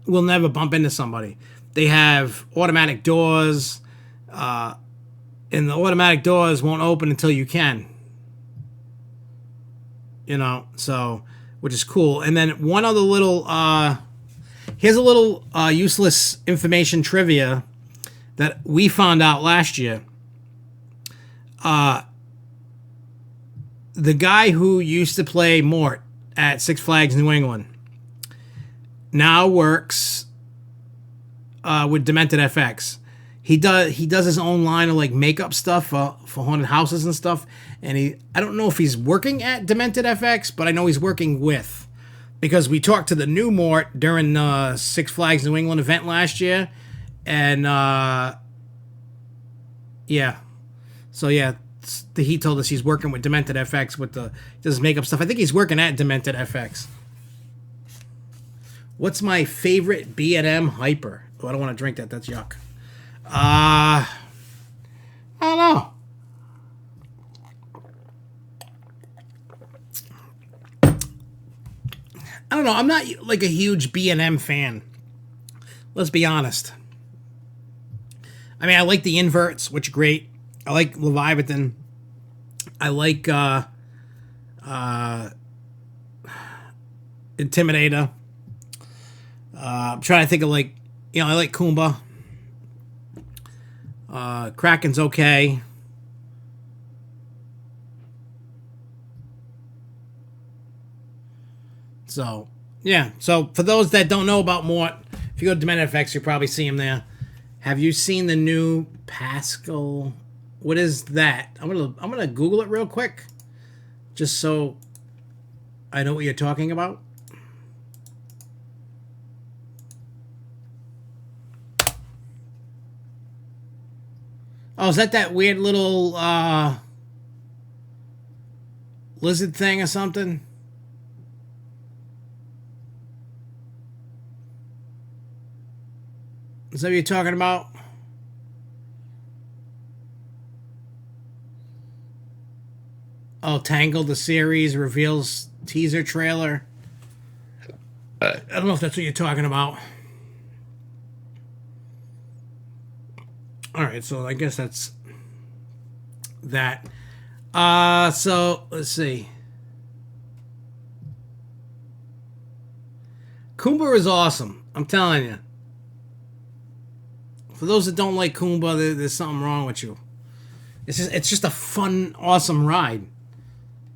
never bump into somebody. They have automatic doors, and the automatic doors won't open until you can. So which is cool. And then one other little, here's a little useless information trivia that we found out last year. The guy who used to play Mort at Six Flags New England now works with Demented FX. He does his own line of like makeup stuff for haunted houses and stuff. And I don't know if he's working at Demented FX, but I know he's working with, because we talked to the new Mort during the Six Flags New England event last year, and yeah, so yeah, he told us he's working with Demented FX with does makeup stuff. I think he's working at Demented FX. What's my favorite B&M hyper? Oh, I don't want to drink that. That's yuck. I don't know. I don't know. I'm not like a huge B&M fan. Let's be honest. I mean, I like the inverts, which are great. I like Leviathan. I like Intimidator. I'm trying to think of like, I like Kumba. Kraken's okay. So, yeah. So, for those that don't know about Mort, if you go to Demented FX, you'll probably see him there. Have you seen the new Pascal? What is that? I'm gonna Google it real quick, just so I know what you're talking about. Oh, is that weird little lizard thing or something? Is that what you're talking about? Oh, Tangled, the series, reveals teaser trailer. I don't know if that's what you're talking about. All right, so I guess that's that. So let's see. Kumba is awesome. I'm telling you. For those that don't like Kumba, there's something wrong with you. It's just a fun, awesome ride.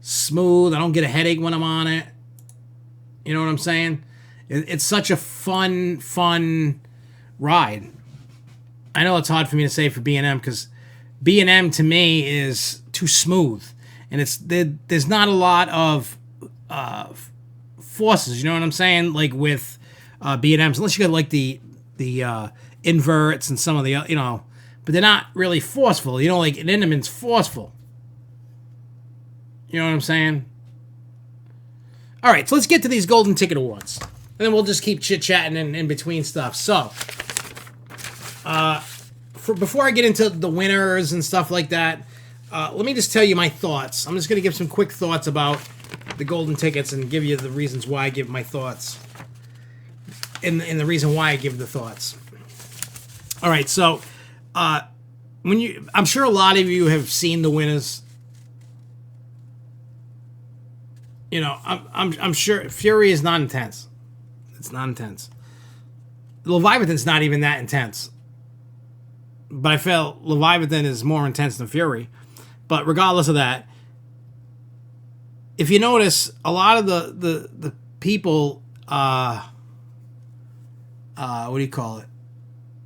Smooth. I don't get a headache when I'm on it. You know what I'm saying? It's such a fun ride. I know it's hard for me to say for B&M because B&M to me is too smooth, and there's not a lot of forces. You know what I'm saying? Like with B&Ms, unless you got like the inverts and some of the but they're not really forceful. Like an Intamin's forceful. You know what I'm saying? All right, so let's get to these Golden Ticket Awards, and then we'll just keep chit-chatting in between stuff. So, before I get into the winners and stuff like that, let me just tell you my thoughts. I'm just going to give some quick thoughts about the Golden Tickets and give you the reasons why I give my thoughts, and the reason why I give the thoughts. All right, so I'm sure a lot of you have seen the winners. I'm sure Fury is not intense. It's not intense. Leviathan's not even that intense. But I feel Leviathan is more intense than Fury. But regardless of that, if you notice, a lot of the people, what do you call it?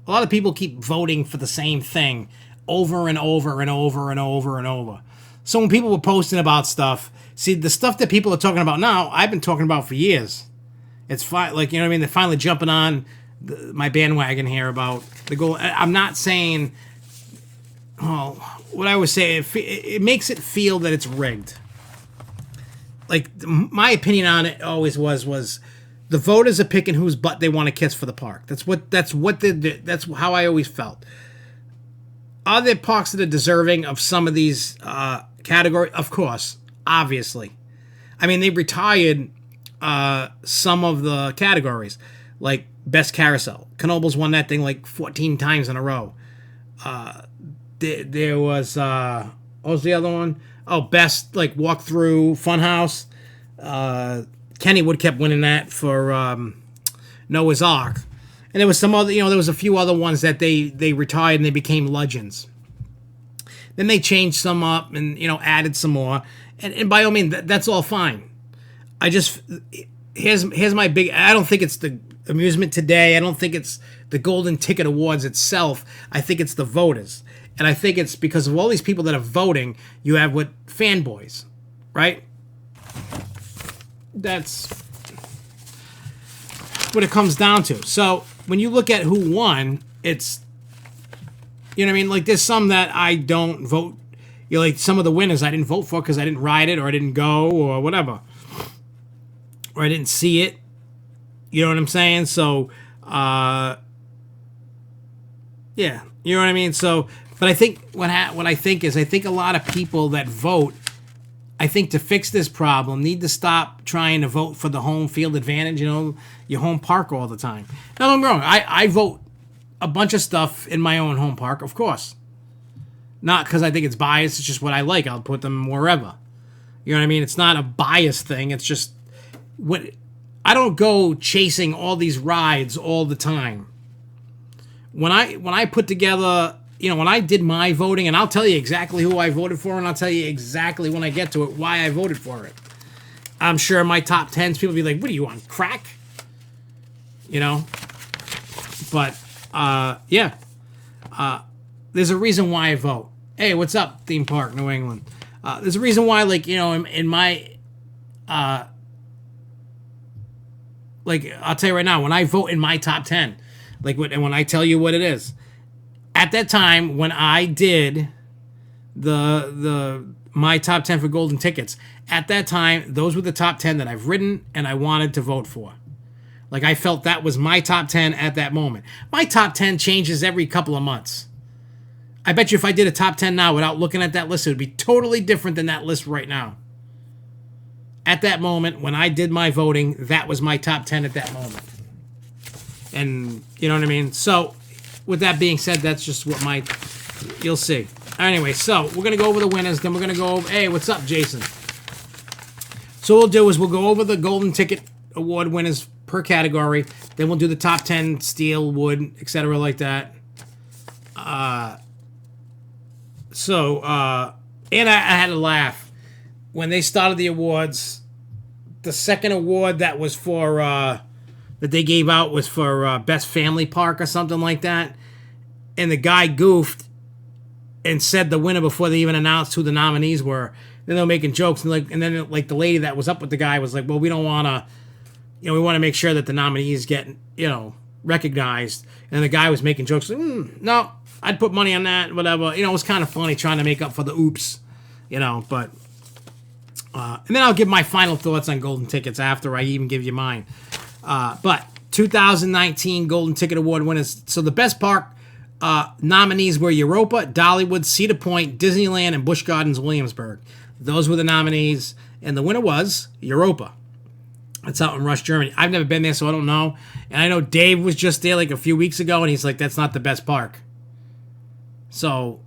A lot of people keep voting for the same thing over and over and over and over and over. So when people were posting about stuff, see, the stuff that people are talking about now, I've been talking about for years. It's fine, like, you know what I mean? They're finally jumping on my bandwagon here about the goal. I'm not saying, what I would say, it makes it feel that it's rigged. Like, my opinion on it always was the voters are picking whose butt they want to kiss for the park. That's how I always felt. Are there parks that are deserving of some of these categories? Of course, obviously. I mean, they retired some of the categories, like Best Carousel. Knoebels won that thing like 14 times in a row. There was, what was the other one? Oh, Best like Walkthrough Funhouse. Kennywood kept winning that for Noah's Ark. And there was some other, there was a few other ones that they retired and they became legends. Then they changed some up and, added some more. And by all means, that's all fine. Here's my big, I don't think it's the amusement today. I don't think it's the Golden Ticket Awards itself. I think it's the voters. And I think it's because of all these people that are voting, you have what fanboys, right? That's what it comes down to. So when you look at who won, it's, like there's some that I don't vote. Like some of the winners I didn't vote for because I didn't ride it or I didn't go or whatever. Or I didn't see it. You know what I'm saying? So, yeah. You know what I mean? So, but I think what I think is I think a lot of people that vote, I think to fix this problem, need to stop trying to vote for the home field advantage, your home park all the time. Now, don't get me wrong. I vote a bunch of stuff in my own home park, of course. Not because I think it's biased. It's just what I like. I'll put them wherever. You know what I mean? It's not a biased thing. It's just I don't go chasing all these rides all the time. When I put together, when I did my voting, and I'll tell you exactly who I voted for, and I'll tell you exactly when I get to it why I voted for it. I'm sure my top 10s, people will be like, what are you on, crack? But, yeah. There's a reason why I vote. Hey, what's up, Theme Park, New England? There's a reason why, in my... I'll tell you right now, when I vote in my top 10, and when I tell you what it is, at that time when I did my top 10 for golden tickets, at that time those were the top 10 that I've written and I wanted to vote for. I felt that was my top 10 at that moment. My top 10 changes every couple of months. I bet you if I did a top 10 now without looking at that list, it would be totally different than that list right now. At that moment, when I did my voting, that was my top 10 at that moment. And, you know what I mean? So, with that being said, that's just what you'll see. Anyway, so, we're going to go over the winners, then we're going to go over, hey, what's up, Jason? So, what we'll do is we'll go over the Golden Ticket Award winners per category, then we'll do the top 10 steel, wood, etc. like that. And I had to laugh. When they started the awards, the second award that was for, that they gave out was for Best Family Park or something like that. And the guy goofed and said the winner before they even announced who the nominees were. Then they were making jokes. And then the lady that was up with the guy was like, well, we don't want to, we want to make sure that the nominees get, recognized. And the guy was making jokes. Like, no, I'd put money on that, whatever. It was kind of funny trying to make up for the oops, but... and then I'll give my final thoughts on golden tickets after I even give you mine. But 2019 Golden Ticket Award winners. So the best park nominees were Europa, Dollywood, Cedar Point, Disneyland, and Busch Gardens, Williamsburg. Those were the nominees. And the winner was Europa. It's out in Rush, Germany. I've never been there, so I don't know. And I know Dave was just there a few weeks ago, and he's like, that's not the best park. So,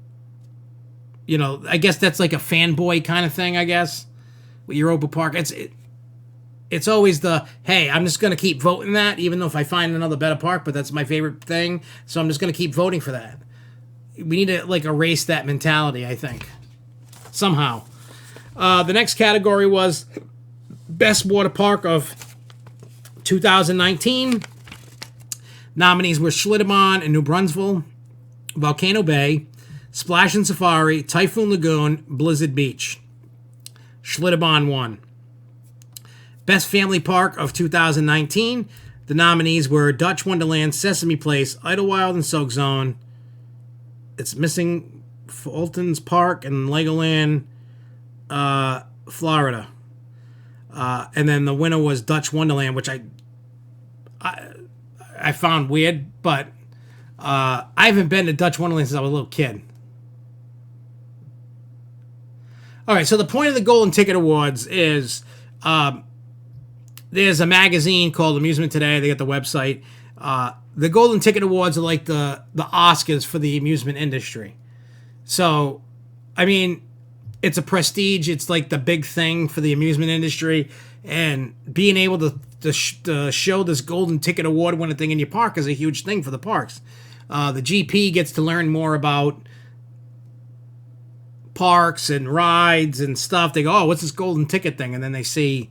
I guess that's a fanboy kind of thing, I guess. With Europa Park, it's always the, hey, I'm just going to keep voting that, even though if I find another better park, but that's my favorite thing, so I'm just going to keep voting for that. We need to, erase that mentality, I think. Somehow. The next category was Best Water Park of 2019. Nominees were Schlitterbahn in New Brunswick, Volcano Bay, Splash and Safari, Typhoon Lagoon, Blizzard Beach. Schlitterbahn won. Best Family Park of 2019. The nominees were Dutch Wonderland, Sesame Place, Idlewild and Soak Zone. It's missing Fulton's Park and Legoland, Florida. And then the winner was Dutch Wonderland, which I found weird, but I haven't been to Dutch Wonderland since I was a little kid. All right, so the point of the Golden Ticket Awards is there's a magazine called Amusement Today. They got the website. The Golden Ticket Awards are like the Oscars for the amusement industry. So, I mean, it's a prestige. It's like the big thing for the amusement industry. And being able to show this golden ticket award winning thing in your park is a huge thing for the parks. The GP gets to learn more about parks and rides and stuff. They go, oh, what's this golden ticket thing? And then they see,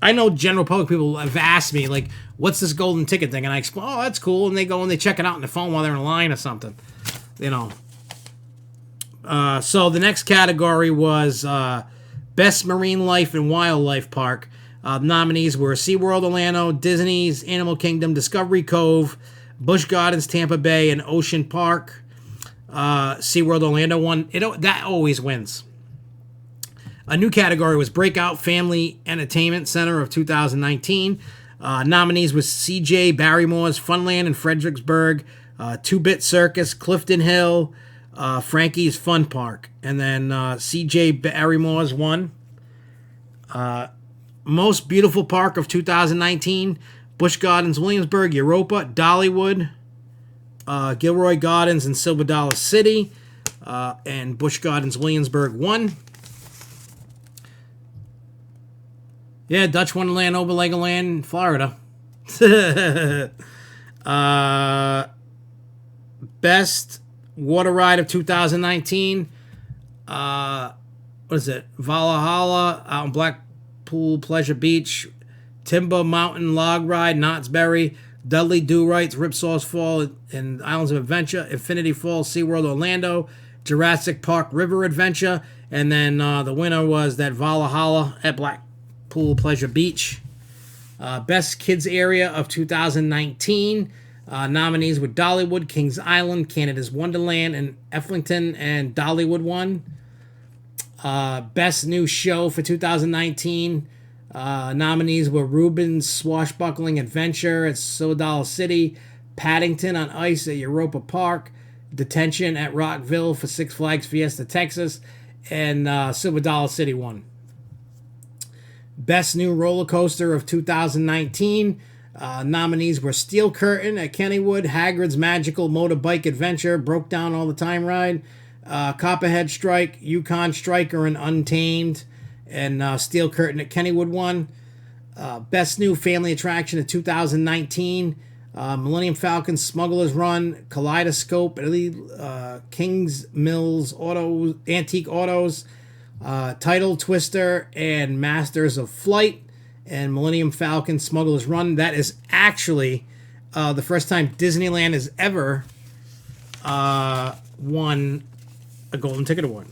I know general public people have asked me, like, what's this golden ticket thing? And I explain, oh, that's cool. And they go and they check it out on their phone while they're in line or something, So the next category was Best Marine Life and Wildlife Park. Nominees were SeaWorld Orlando, Disney's Animal Kingdom, Discovery Cove, Busch Gardens Tampa Bay, and Ocean Park. SeaWorld Orlando won. That always wins. A new category was Breakout Family Entertainment Center of 2019. Nominees was CJ Barrymore's Funland in Fredericksburg, 2-Bit Circus, Clifton Hill, Frankie's Fun Park. And then CJ Barrymore's won. Most Beautiful Park of 2019, Busch Gardens Williamsburg, Europa, Dollywood, Gilroy Gardens in Silver Dollar City, and Busch Gardens Williamsburg won. Yeah, Dutch Wonderland over Legoland, Florida. Best water ride of 2019. What is it? Valhalla out in Blackpool Pleasure Beach. Timber Mountain Log Ride, Knott's Berry. Dudley Do Right's Ripsaws Fall and Islands of Adventure. Infinity Falls, SeaWorld Orlando. Jurassic Park River Adventure. And then the winner was that Valhalla at Blackpool Pleasure Beach. Best Kids Area of 2019. Nominees were Dollywood, Kings Island, Canada's Wonderland, and Effelington, and Dollywood won. Best New Show for 2019. Nominees were Reuben's Swashbuckling Adventure at Silver Dollar City, Paddington on Ice at Europa Park, Detention at Rockville for Six Flags Fiesta Texas, and Silver Dollar City won. Best New Roller Coaster of 2019. Nominees were Steel Curtain at Kennywood, Hagrid's Magical Motorbike Adventure, Broke Down All the Time Ride, Copperhead Strike, Yukon Striker, and Untamed, and Steel Curtain at Kennywood won. Best New Family Attraction of 2019. Millennium Falcon, Smuggler's Run, Kaleidoscope, Kings Mills Autos, Antique Autos, Tidal Twister, and Masters of Flight, and Millennium Falcon, Smuggler's Run. That is actually the first time Disneyland has ever won a Golden Ticket Award.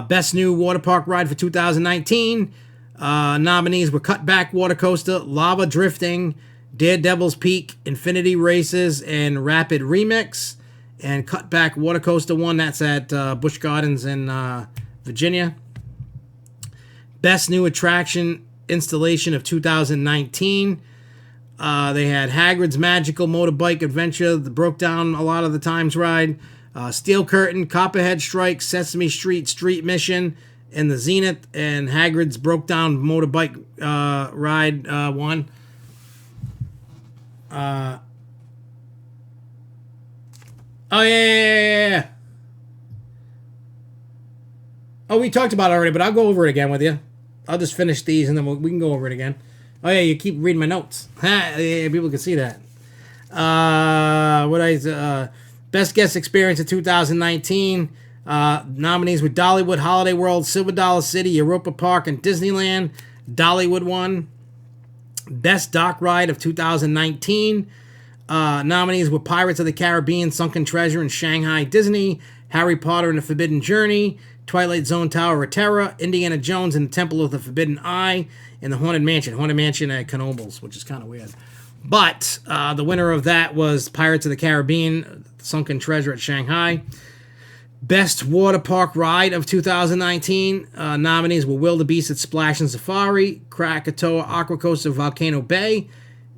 Best New Water Park Ride for 2019. Nominees were Cutback Water Coaster, Lava Drifting, Daredevil's Peak, Infinity Races, and Rapid Remix. And Cutback Water Coaster won. That's at Busch Gardens in Virginia. Best New Attraction Installation of 2019. They had Hagrid's Magical Motorbike Adventure, the Broke Down a lot of the times ride, Steel Curtain, Copperhead Strike, Sesame Street Street Mission, and the Zenith, and Hagrid's Broke Down Motorbike ride won. Oh, yeah. Oh, we talked about it already, but I'll go over it again with you. I'll just finish these, and then we can go over it again. Oh, yeah, you keep reading my notes. Yeah, people can see that. Best Guest Experience of 2019. Nominees were Dollywood, Holiday World, Silver Dollar City, Europa Park, and Disneyland. Dollywood won. Best Dock Ride of 2019. Nominees were Pirates of the Caribbean, Sunken Treasure, and Shanghai Disney, Harry Potter and the Forbidden Journey, Twilight Zone Tower of Terror, Indiana Jones and the Temple of the Forbidden Eye, and the Haunted Mansion at Knoebels, which is kind of weird. But the winner of that was Pirates of the Caribbean, Sunken Treasure at Shanghai. Best Water Park Ride of 2019. Nominees were Wildebeest at Splash and Safari, Krakatoa Aqua Coaster Volcano Bay,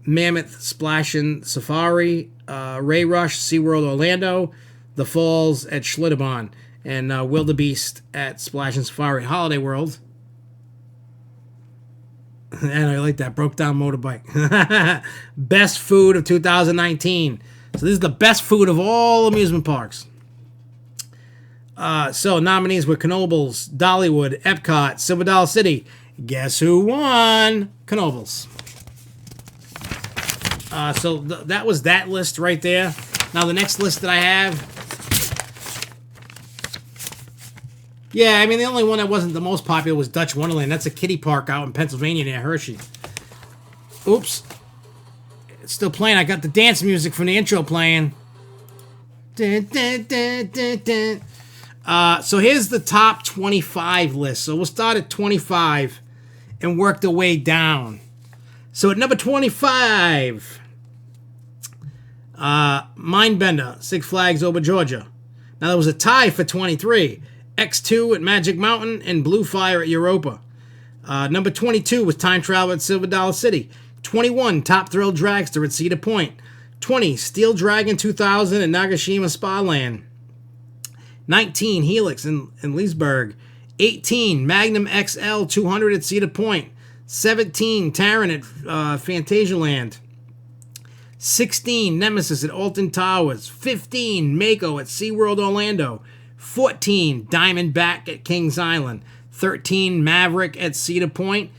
Mammoth Splash and Safari, Ray Rush SeaWorld Orlando, The Falls at Schlitterbahn, and Wildebeest at Splash and Safari Holiday World. And I like that. Broke Down Motorbike. Best Food of 2019. So this is the best food of all amusement parks. So nominees were Knoebels, Dollywood, Epcot, Silver Dollar City, Guess who won? Knoebels. So that was that list right there. Now the next list that I have. Yeah, I mean, the only one that wasn't the most popular was Dutch Wonderland. That's a kiddie park out in Pennsylvania near Hershey. Oops. It's still playing. I got the dance music from the intro playing. Dun, dun, dun, dun, dun. So here's the top 25 list. So we'll start at 25 and work the way down. So at number 25, Mindbender, Six Flags over Georgia. Now there was a tie for 23. X2 at Magic Mountain and Blue Fire at Europa. Number 22 was Time Travel at Silver Dollar City. 21, Top Thrill Dragster at Cedar Point. 20, Steel Dragon 2000 at Nagashima Spa Land. 19, Helix in Leesburg. 18, Magnum XL 200 at Cedar Point. 17, Terran at Fantasialand. 16, Nemesis at Alton Towers. 15, Mako at SeaWorld Orlando. 14, Diamondback at Kings Island. 13, Maverick at Cedar Point.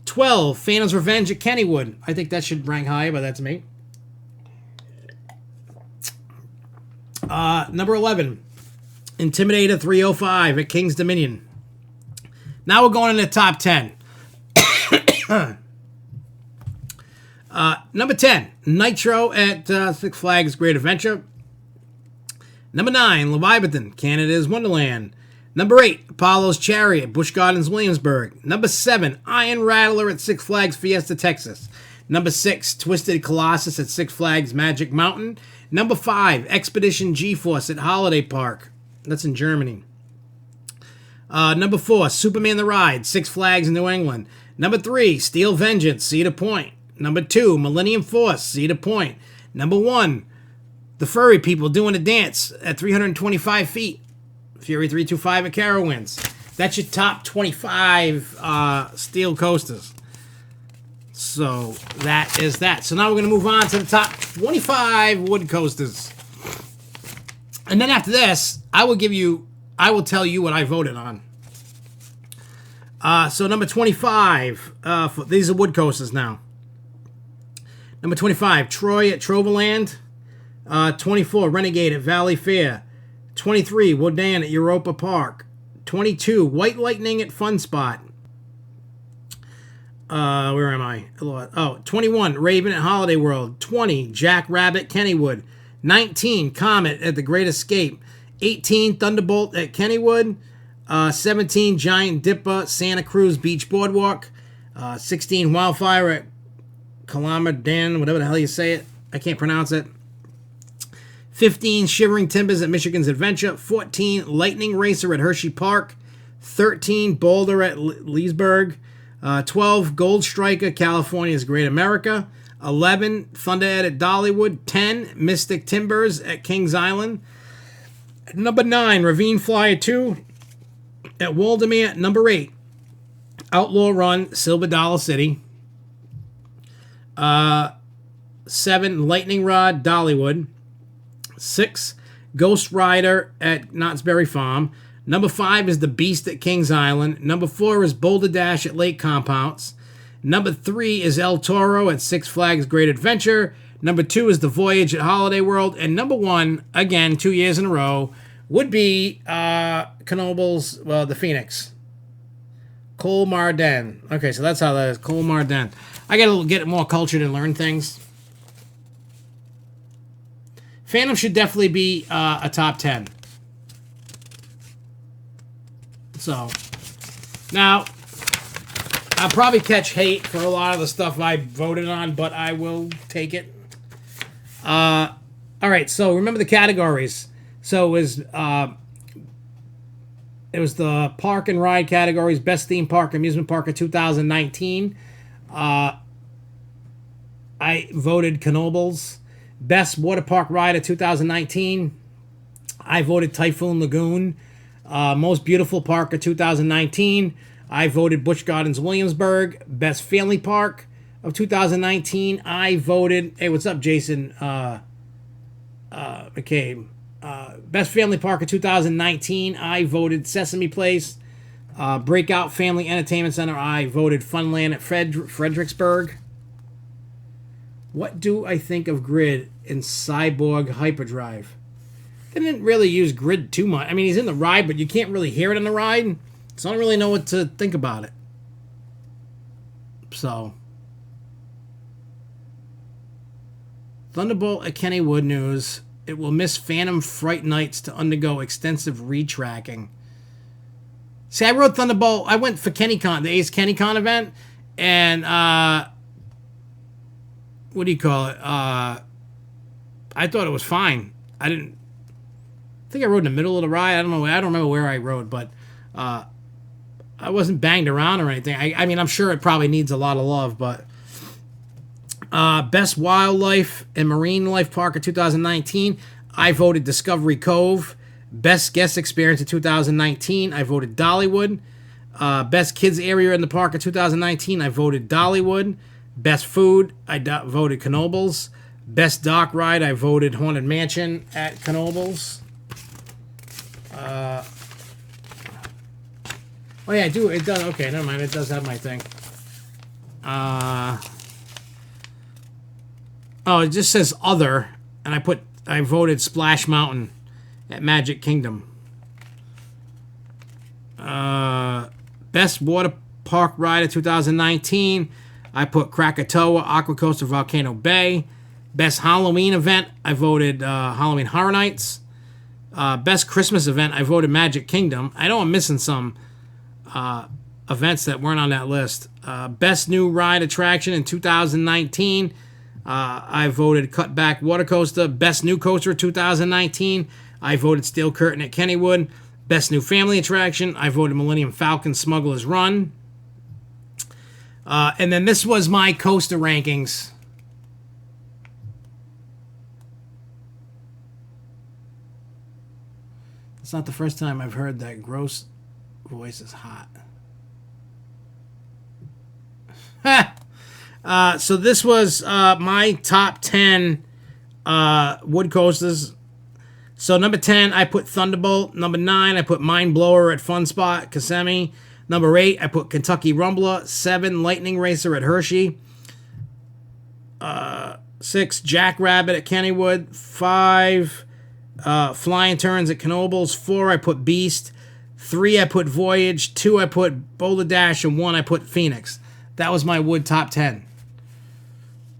12, Phantom's Revenge at Kennywood. I think that should rank higher, but that's me. Number 11, Intimidator 305 at King's Dominion. Now we're going into the top 10. Number 10, Nitro at Six Flags Great Adventure. Number 9, Leviathan, Canada's Wonderland. Number 8, Apollo's Chariot, Busch Gardens, Williamsburg. Number 7, Iron Rattler at Six Flags Fiesta, Texas. Number 6, Twisted Colossus at Six Flags Magic Mountain. Number 5, Expedition G-Force at Holiday Park. That's in Germany. Number 4, Superman the Ride, Six Flags in New England. Number 3, Steel Vengeance, Cedar Point. Number 2, Millennium Force, Cedar Point. Number 1, the Furry People Doing a Dance at 325 feet. Fury 325 at Carowinds. That's your top 25 steel coasters. So that is that. So now we're going to move on to the top 25 wood coasters. And then after this, I will tell you what I voted on. So number 25, these are wood coasters now. Number 25, Troy at Troverland. 24, Renegade at Valley Fair. 23, Wodan at Europa Park. 22, White Lightning at Fun Spot. Where am I? Oh, 21, Raven at Holiday World. 20, Jack Rabbit, Kennywood. 19, Comet at The Great Escape. 18, Thunderbolt at Kennywood. 17, Giant Dipper, Santa Cruz Beach Boardwalk. 16, Wildfire at Calamadan, whatever the hell you say it. I can't pronounce it. 15, Shivering Timbers at Michigan's Adventure. 14, Lightning Racer at Hershey Park. 13, Boulder at Leesburg. 12, Gold Striker, California's Great America. 11, Thunderhead at Dollywood. 10, Mystic Timbers at Kings Island. Number 9, Ravine Flyer 2 at Waldermere. Number 8, Outlaw Run, Silver Dollar City. 7, Lightning Rod, Dollywood. 6, Ghost Rider at Knott's Berry Farm. Number 5 is The Beast at Kings Island. Number 4 is Boulder Dash at Lake Compounce. Number 3 is El Toro at Six Flags Great Adventure. Number 2 is The Voyage at Holiday World. And number 1, again, 2 years in a row, would be Knoebels, the Phoenix. Cole Marden. Okay, so that's how that is. Cole Marden. I got to get more cultured and learn things. Phantom should definitely be a top 10. So, now, I'll probably catch hate for a lot of the stuff I voted on, but I will take it. All right, so remember the categories. So it was the park and ride categories, best theme park, amusement park of 2019. I voted Knoebels. Best water park ride of 2019. I voted Typhoon Lagoon. Most beautiful park of 2019. I voted Busch Gardens Williamsburg. Best family park of 2019. I voted. Hey, what's up, Jason McCabe? Best family park of 2019. I voted Sesame Place. Breakout Family Entertainment Center, I voted Funland at Fredericksburg. What do I think of Grid in Cyborg Hyperdrive? They didn't really use Grid too much. I mean, he's in the ride, but you can't really hear it in the ride. So I don't really know what to think about it. So, Thunderbolt at Kennywood News. It will miss Phantom Fright Nights to undergo extensive retracking. See, I wrote Thunderbolt. I went for KennyCon, the Ace KennyCon event, and what do you call it? I thought it was fine. I think I rode in the middle of the ride. I don't know. I don't remember where I rode, but I wasn't banged around or anything. I mean, I'm sure it probably needs a lot of love, but Best Wildlife and Marine Life Park of 2019, I voted Discovery Cove. Best Guest Experience of 2019, I voted Dollywood. Best Kids Area in the Park of 2019, I voted Dollywood. Best Food, I voted Knoebels. Best Dock Ride, I voted Haunted Mansion at Knoebels. Oh yeah, I do. It does. Okay, never mind. It does have my thing. Oh, it just says other, and I voted Splash Mountain at Magic Kingdom. Best Water Park Ride of 2019, I put Krakatoa, Aquacoaster, Volcano Bay. Best Halloween Event, I voted Halloween Horror Nights. Best Christmas Event, I voted Magic Kingdom. I know I'm missing some events that weren't on that list. Best New Ride Attraction in 2019, I voted Cutback Water Coaster. Best New Coaster 2019, I voted Steel Curtain at Kennywood. Best New Family Attraction, I voted Millennium Falcon Smuggler's Run. And then this was my coaster rankings. It's not the first time I've heard that gross voice is hot. So this was my top 10 wood coasters. So number 10, I put Thunderbolt. Number 9, I put Mind Blower at Fun Spot, Kissimmee. Number 8, I put Kentucky Rumbler. 7, Lightning Racer at Hershey. 6, Jackrabbit at Kennywood. 5, Flying Turns at Knoebels. 4, I put Beast. 3, I put Voyage. 2, I put Boulder Dash. And 1, I put Phoenix. That was my wood top 10.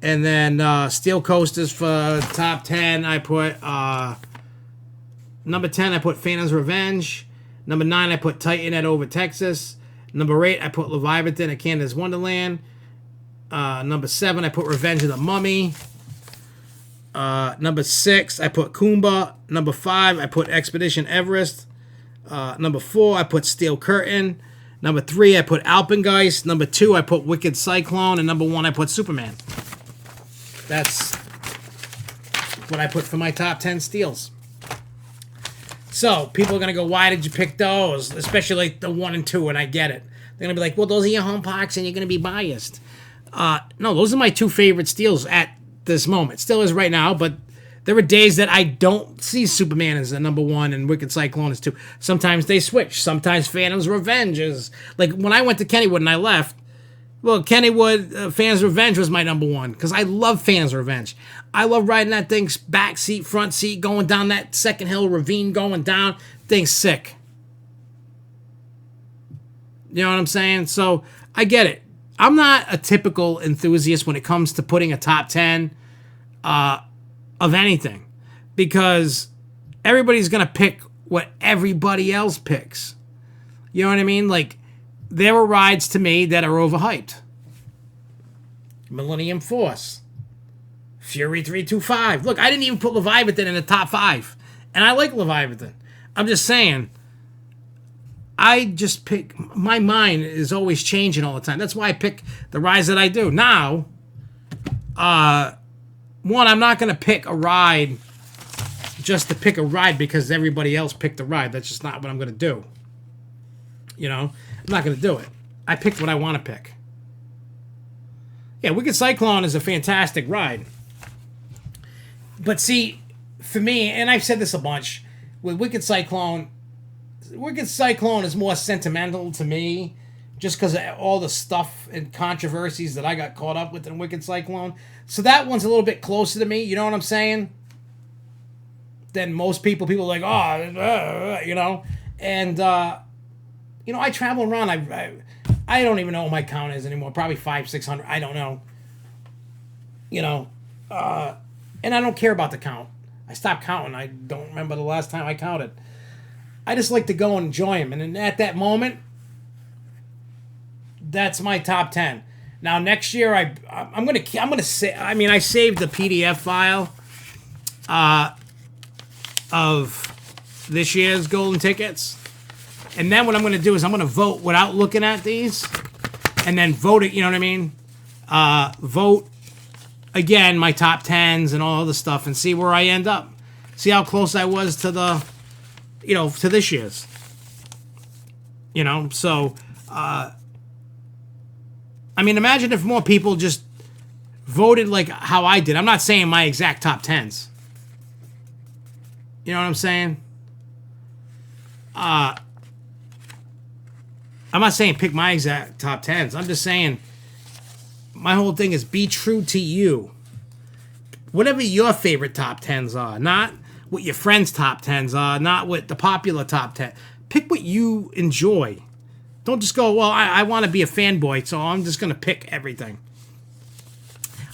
And then steel coasters for top 10, I put number 10, I put Phantom's Revenge. Number 9, I put Titan at Over Texas. Number 8, I put Leviathan at Canada's Wonderland. Number 7, I put Revenge of the Mummy. Number 6, I put Kumba. Number 5, I put Expedition Everest. Number 4, I put Steel Curtain. Number 3, I put Alpengeist. Number 2, I put Wicked Cyclone. And number 1, I put Superman. That's what I put for my top 10 steals. So, people are going to go, why did you pick those? Especially like the 1 and 2, and I get it. They're going to be like, well, those are your home parks, and you're going to be biased. No, those are my 2 favorite steals at this moment. Still is right now, but there are days that I don't see Superman as a number 1 and Wicked Cyclone as 2. Sometimes they switch. Sometimes Phantom's Revenge is... Like, when I went to Kennywood and I left, well, Kennywood, Phantom's Revenge was my number 1, because I love Phantom's Revenge. I love riding that thing's back seat, front seat, going down that second hill ravine, going down. Thing's sick. You know what I'm saying? So, I get it. I'm not a typical enthusiast when it comes to putting a top 10 of anything, because everybody's going to pick what everybody else picks. You know what I mean? Like, there are rides to me that are overhyped. Millennium Force. Fury 325. Look, I didn't even put Leviathan in the top 5. And I like Leviathan. I'm just saying, I just pick... My mind is always changing all the time. That's why I pick the rides that I do. Now, one, I'm not going to pick a ride just to pick a ride because everybody else picked a ride. That's just not what I'm going to do. You know? I'm not going to do it. I picked what I want to pick. Yeah, Wicked Cyclone is a fantastic ride. But see, for me, and I've said this a bunch, with Wicked Cyclone, Wicked Cyclone is more sentimental to me, just because of all the stuff and controversies that I got caught up with in Wicked Cyclone. So that one's a little bit closer to me. You know what I'm saying? Than most people. People are like, oh, you know, and you know, I travel around. I don't even know what my count is anymore. Probably 500-600. I don't know. You know, and I don't care about the count. I stopped counting. I don't remember the last time I counted. I just like to go and enjoy them. And then at that moment, that's my top 10. Now next year, I'm gonna say. I mean, I saved the PDF file of this year's golden tickets, and then what I'm gonna do is I'm gonna vote without looking at these, and then vote it. You know what I mean? Vote again my top 10s and all the stuff, and see where I end up. See how close I was to the, you know, to this year's. You know, so I mean, imagine if more people just voted like how I did. I'm not saying my exact top 10s. You know what I'm saying? I'm not saying pick my exact top 10s. I'm just saying my whole thing is be true to you. Whatever your favorite top 10s are, not what your friends' top 10s are, not what the popular top 10. Pick what you enjoy. Don't just go, well, I want to be a fanboy, so I'm just going to pick everything.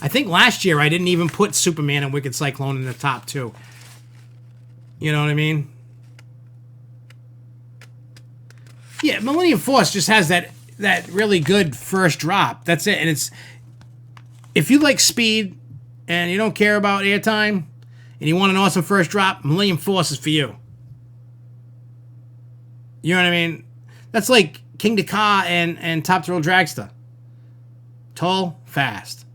I think last year I didn't even put Superman and Wicked Cyclone in the top 2. You know what I mean? Yeah, Millennium Force just has that really good first drop. That's it. And it's, if you like speed and you don't care about airtime and you want an awesome first drop, Millennium Force is for you. You know what I mean? That's like King Dakar and Top Thrill Dragster. Tall, fast.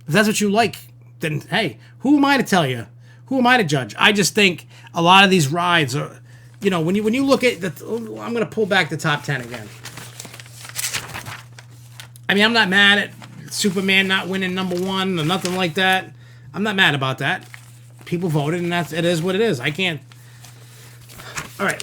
If that's what you like, then hey, who am I to tell you? Who am I to judge? I just think a lot of these rides are, you know, when you look at the, I'm going to pull back the top 10 again. I mean, I'm not mad at Superman not winning number 1 or nothing like that. I'm not mad about that. People voted, and it is what it is. I can't. All right,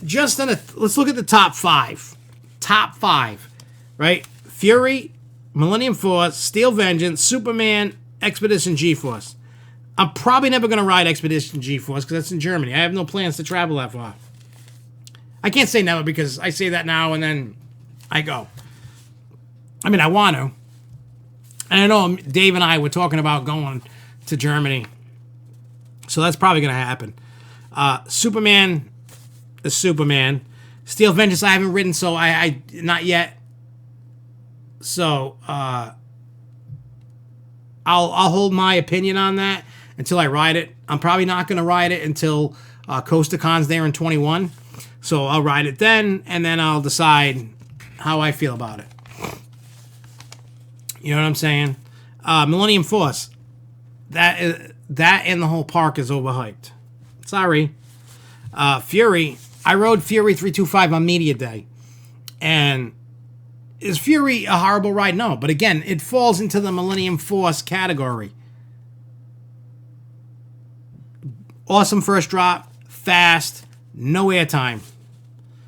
let's look at the top 5. Top 5, right? Fury, Millennium Force, Steel Vengeance, Superman, Expedition G-Force. I'm probably never going to ride Expedition G-Force because that's in Germany. I have no plans to travel that far. I can't say never because I say that now and then I go. I mean, I want to. And I know Dave and I were talking about going to Germany. So that's probably going to happen. Superman is Superman. Steel Vengeance I haven't ridden, so I not yet. So I'll hold my opinion on that until I ride it. I'm probably not going to ride it until Costa Con's there in 21. So I'll ride it then, and then I'll decide how I feel about it. You know what I'm saying? Millennium Force. That and the whole park is overhyped. Sorry. Fury. I rode Fury 325 on Media Day. And is Fury a horrible ride? No. But again, it falls into the Millennium Force category. Awesome first drop. Fast. No airtime.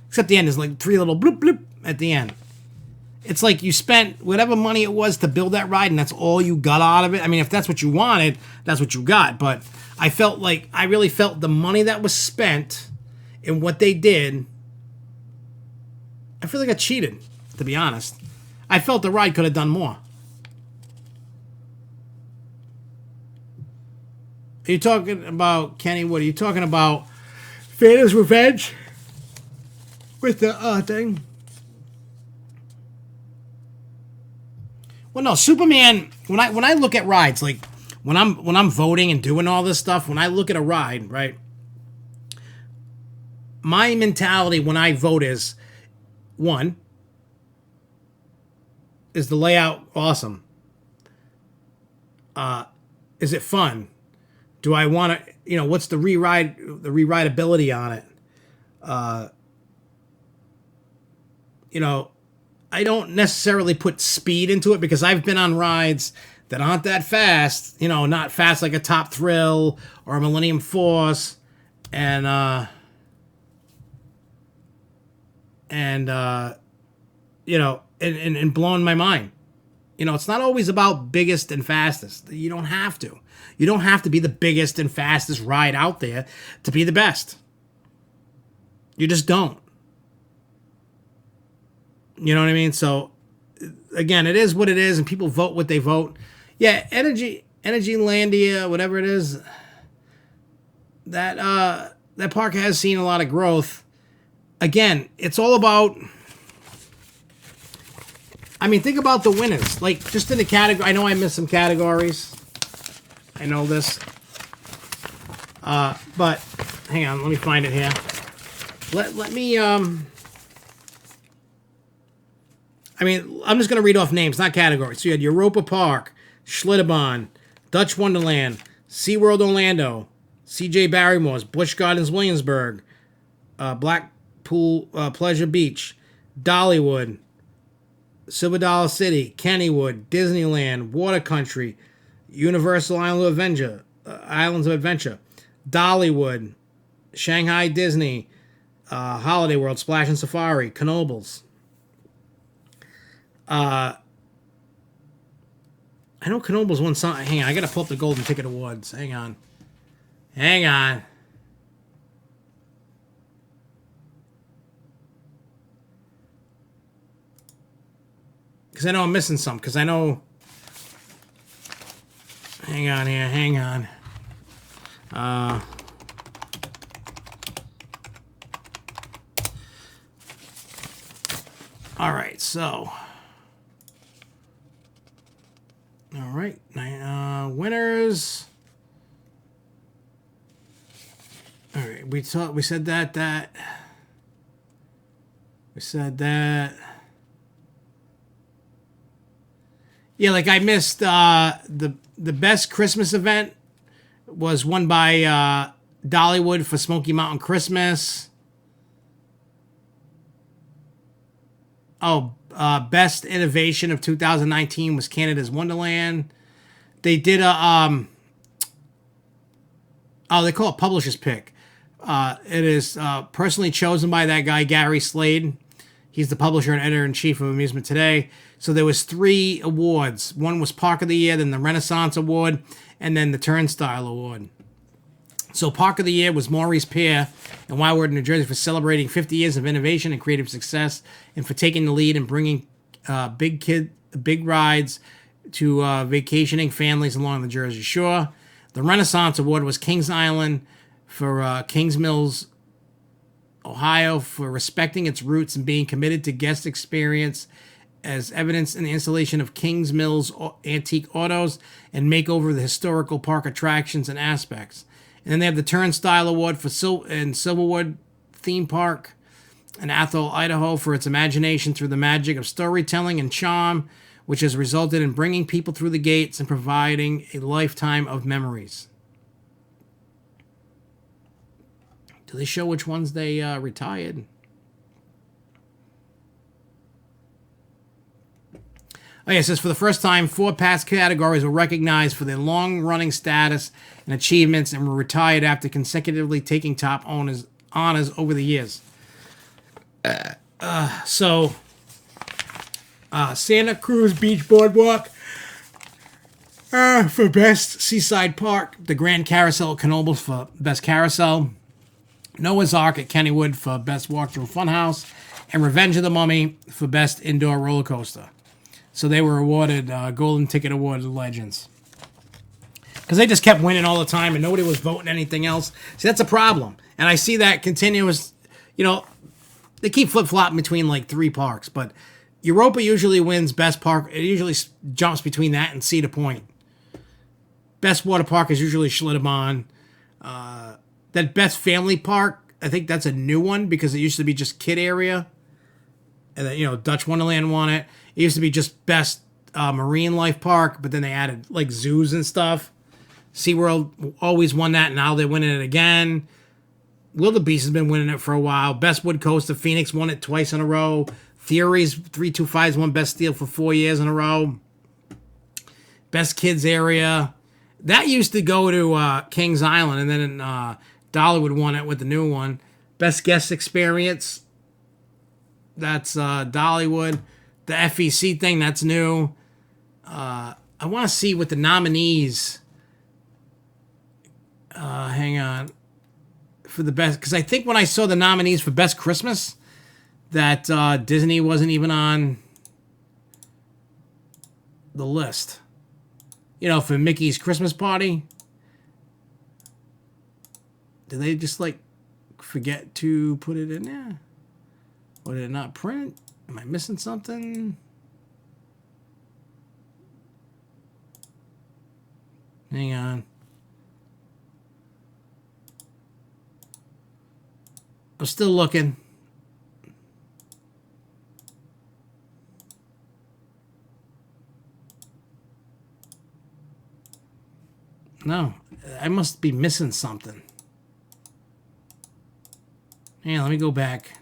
Except the end is like 3 little bloop bloop at the end. It's like you spent whatever money it was to build that ride, and that's all you got out of it. I mean, if that's what you wanted, that's what you got. But I really felt the money that was spent and what they did, I feel like I cheated, to be honest. I felt the ride could have done more. Are you talking about, Kenny, what are you talking about? Phantom's Revenge? With the thing? Well, no, Superman. When I look at rides, like when I'm voting and doing all this stuff, when I look at a ride, right? My mentality when I vote is, one, is the layout awesome? Is it fun? Do I want to? What's the rewritability on it? I don't necessarily put speed into it because I've been on rides that aren't that fast, not fast like a Top Thrill or a Millennium Force. And and and blowing my mind. It's not always about biggest and fastest. You don't have to. You don't have to be the biggest and fastest ride out there to be the best. You just don't. You know what I mean? So, again, it is what it is, and people vote what they vote. Yeah, Energy Landia, whatever it is, that park has seen a lot of growth. Again, it's all about... think about the winners. Like, just in the category... I know I missed some categories. I know this. But, hang on, let me find it here. Let me... I'm just going to read off names, not categories. So you had Europa Park, Schlitterbahn, Dutch Wonderland, SeaWorld Orlando, CJ Barrymore's, Busch Gardens Williamsburg, Blackpool Pleasure Beach, Dollywood, Silver Dollar City, Kennywood, Disneyland, Water Country, Universal Islands of Adventure, Dollywood, Shanghai Disney, Holiday World, Splash and Safari, Knoebels. I know Knoebels won something. Hang on, I gotta pull up the Golden Ticket Awards. Hang on. Because I know I'm missing some. Because I know... Hang on. All right, so... All right, winners. All right, we said that. Yeah, like I missed the best Christmas event was won by Dollywood for Smoky Mountain Christmas. Oh, best innovation of 2019 was Canada's Wonderland. They did a they call it Publisher's Pick. It is personally chosen by that guy Gary Slade. He's the publisher and editor-in-chief of Amusement Today. So there was 3 awards. One was Park of the Year, then the Renaissance Award, and then the Turnstile Award. So Park of the Year was Maurice Pier in Wildwood, New Jersey, for celebrating 50 years of innovation and creative success, and for taking the lead and bringing big rides to vacationing families along the Jersey Shore. The Renaissance Award was Kings Island for Kings Mills, Ohio, for respecting its roots and being committed to guest experience, as evidenced in the installation of Kings Mills antique autos and makeover of the historical park attractions and aspects. And then they have the Turnstile Award for Silverwood Theme Park in Athol, Idaho, for its imagination through the magic of storytelling and charm, which has resulted in bringing people through the gates and providing a lifetime of memories. Do they show which ones they retired? Oh, yeah, it says for the first time, 4 past categories were recognized for their long-running status and achievements and were retired after consecutively taking top honors over the years. Santa Cruz Beach Boardwalk for Best Seaside Park. The Grand Carousel at Knoebels for Best Carousel. Noah's Ark at Kennywood for Best Walkthrough Funhouse. And Revenge of the Mummy for Best Indoor Roller Coaster. So they were awarded Golden Ticket Award Legends. Because they just kept winning all the time and nobody was voting anything else. See, that's a problem. And I see that continuous, they keep flip-flopping between like 3 parks. But Europa usually wins Best Park. It usually jumps between that and Cedar Point. Best Water Park is usually Schlitterbahn. That Best Family Park, I think that's a new one because it used to be just kid area. And then, Dutch Wonderland won it. It used to be just Best Marine Life Park, but then they added like zoos and stuff. SeaWorld always won that, and now they're winning it again. Wildebeest has been winning it for a while. Best Wood Coaster, Phoenix won it twice in a row. Theories 325's won Best Steel for 4 years in a row. Best Kids Area. That used to go to Kings Island, and then Dollywood won it with the new one. Best Guest Experience. That's Dollywood. The FEC thing, that's new. I want to see what the nominees. Hang on. For the best, because I think when I saw the nominees for Best Christmas, that Disney wasn't even on the list. You know, for Mickey's Christmas Party. Did they just like forget to put it in there? Or did it not print? Am I missing something? Hang on. I'm still looking. No, I must be missing something. Yeah, let me go back.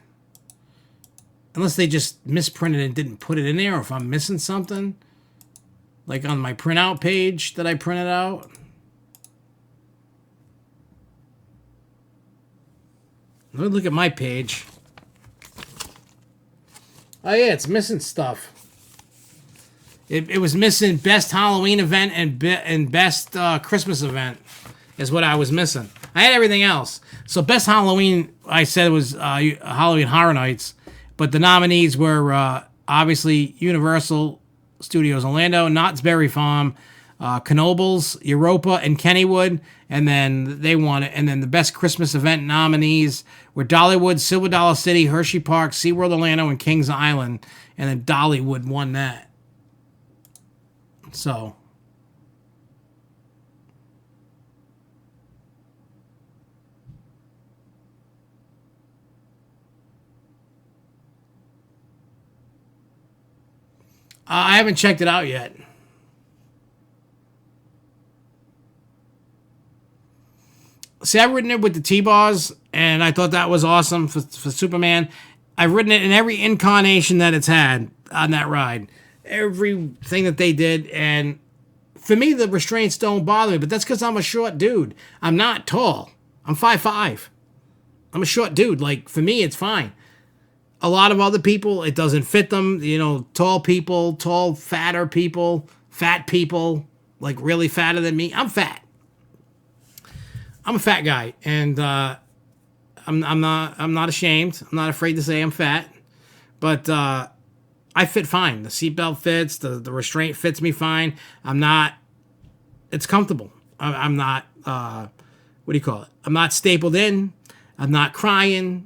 Unless they just misprinted and didn't put it in there, or if I'm missing something. Like on my printout page that I printed out. Let me look at my page. Oh yeah, it's missing stuff. It was missing Best Halloween event and Best Christmas event is what I was missing. I had everything else. So Best Halloween, I said, was Halloween Horror Nights. But the nominees were obviously Universal Studios Orlando, Knott's Berry Farm, Knoebels, Europa, and Kennywood. And then they won it. And then the Best Christmas Event nominees were Dollywood, Silver Dollar City, Hershey Park, SeaWorld Orlando, and Kings Island. And then Dollywood won that. So... I haven't checked it out yet. See, I've ridden it with the T-Bars, and I thought that was awesome for Superman. I've ridden it in every incarnation that it's had on that ride. Everything that they did, and for me, the restraints don't bother me, but that's because I'm a short dude. I'm not tall. I'm 5'5". I'm a short dude. Like, for me, it's fine. A lot of other people, it doesn't fit them. You know, tall people, fatter people, fat people, like really fatter than me. I'm fat. I'm a fat guy, and I'm not ashamed. I'm not afraid to say I'm fat, but I fit fine. The seatbelt fits. The restraint fits me fine. I'm not. It's comfortable. I'm not. What do you call it? I'm not stapled in. I'm not crying.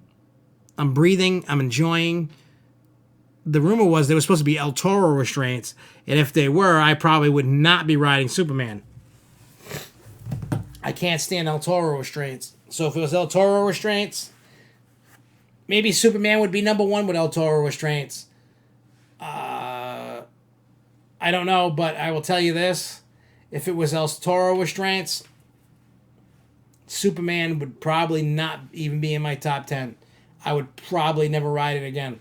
I'm breathing. I'm enjoying. The rumor was there was supposed to be El Toro restraints, and if they were, I probably would not be riding Superman. I can't stand El Toro restraints. So if it was El Toro restraints, maybe Superman would be number one with El Toro restraints. I don't know, but I will tell you this. If it was El Toro restraints, Superman would probably not even be in my top 10. I would probably never ride it again.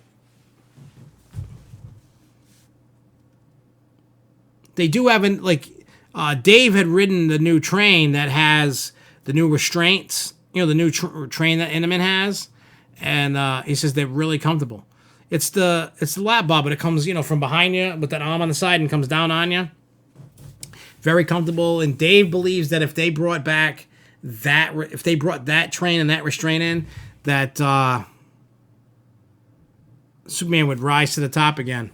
They do have, Dave had ridden the new train that has the new restraints, the new train that Intamin has, and he says they're really comfortable. It's the lap bar, but it comes, from behind you with that arm on the side and comes down on you. Very comfortable, and Dave believes that if they brought that train and that restraint in, that Superman would rise to the top again.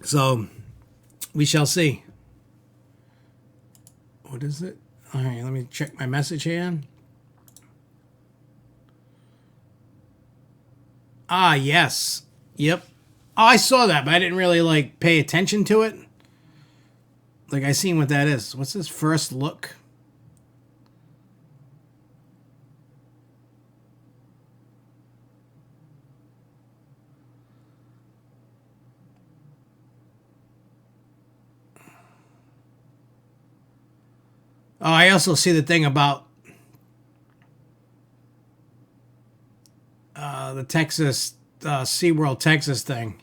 So, we shall see. What is it? All right, let me check my message here. Ah, yes. Yep. Oh, I saw that, but I didn't really, pay attention to it. I seen what that is. What's this? First look? Oh, I also see the thing about the Texas, SeaWorld Texas thing.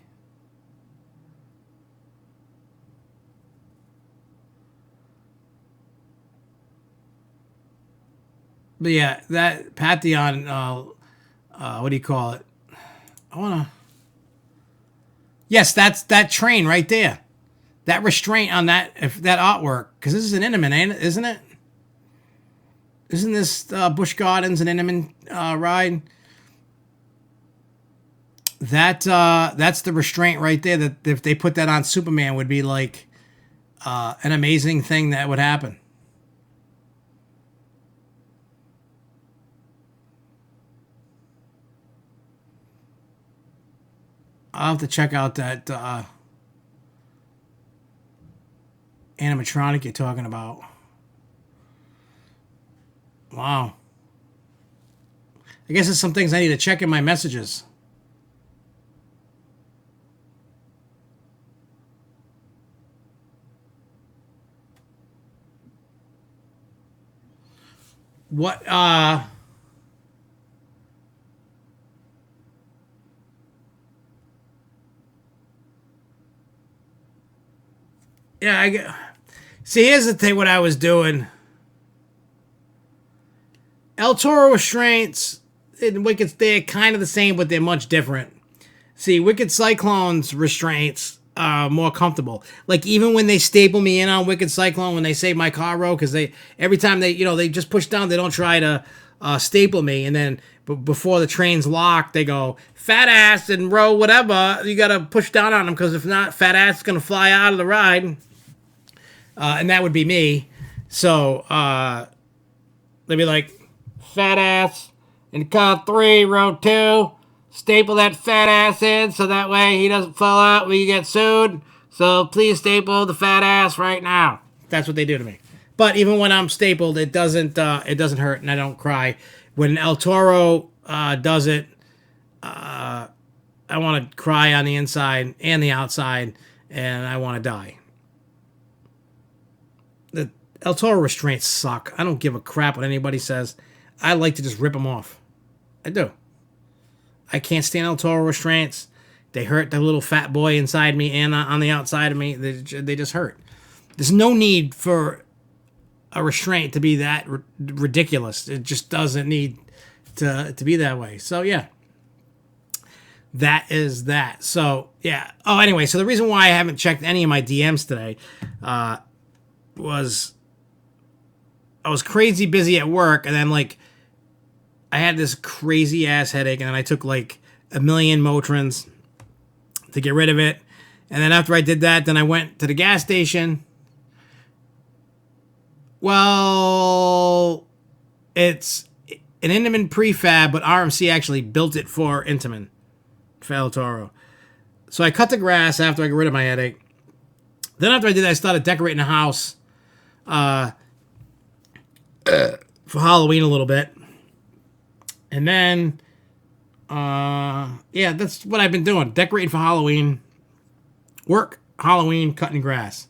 But yeah, that Pantheon what do you call it? I want to. Yes, that's that train right there. That restraint on that artwork, because this is an Intamin, isn't it? Isn't this Busch Gardens an Intamin ride? That's the restraint right there. That if they put that on Superman, would be like an amazing thing that would happen. I'll have to check out that animatronic you're talking about. Wow. I guess there's some things I need to check in my messages. What yeah, I get. See, here's the thing. What I was doing, El Toro restraints and Wicked, they're kind of the same, but they're much different. See, Wicked Cyclone's restraints are more comfortable. Like even when they staple me in on Wicked Cyclone, when they save my car row, because they every time they just push down, they don't try to staple me, and then before the train's locked, they go fat ass and row whatever. You gotta push down on them, because if not, fat ass is gonna fly out of the ride, and that would be me. So they'd be like, fat ass, and count 3, row 2. Staple that fat ass in so that way he doesn't fall out when you get sued. So please staple the fat ass right now. That's what they do to me. But even when I'm stapled, it doesn't hurt, and I don't cry. When El Toro does it, I want to cry on the inside and the outside, and I want to die. The El Toro restraints suck. I don't give a crap what anybody says. I like to just rip them off. I do. I can't stand El Toro restraints. They hurt the little fat boy inside me and on the outside of me. They just hurt. There's no need for a restraint to be that ridiculous. It just doesn't need to be that way. So, yeah. That is that. So, yeah. Oh, anyway, so the reason why I haven't checked any of my DMs today was I was crazy busy at work, and then, like, I had this crazy ass headache, and then I took like a million Motrins to get rid of it. And then after I did that, then I went to the gas station. Well, it's an Intamin prefab, but RMC actually built it for Intamin, for El Toro. So I cut the grass after I got rid of my headache. Then after I did that, I started decorating the house for Halloween a little bit. And then, yeah, that's what I've been doing. Decorating for Halloween. Work, Halloween, cutting grass.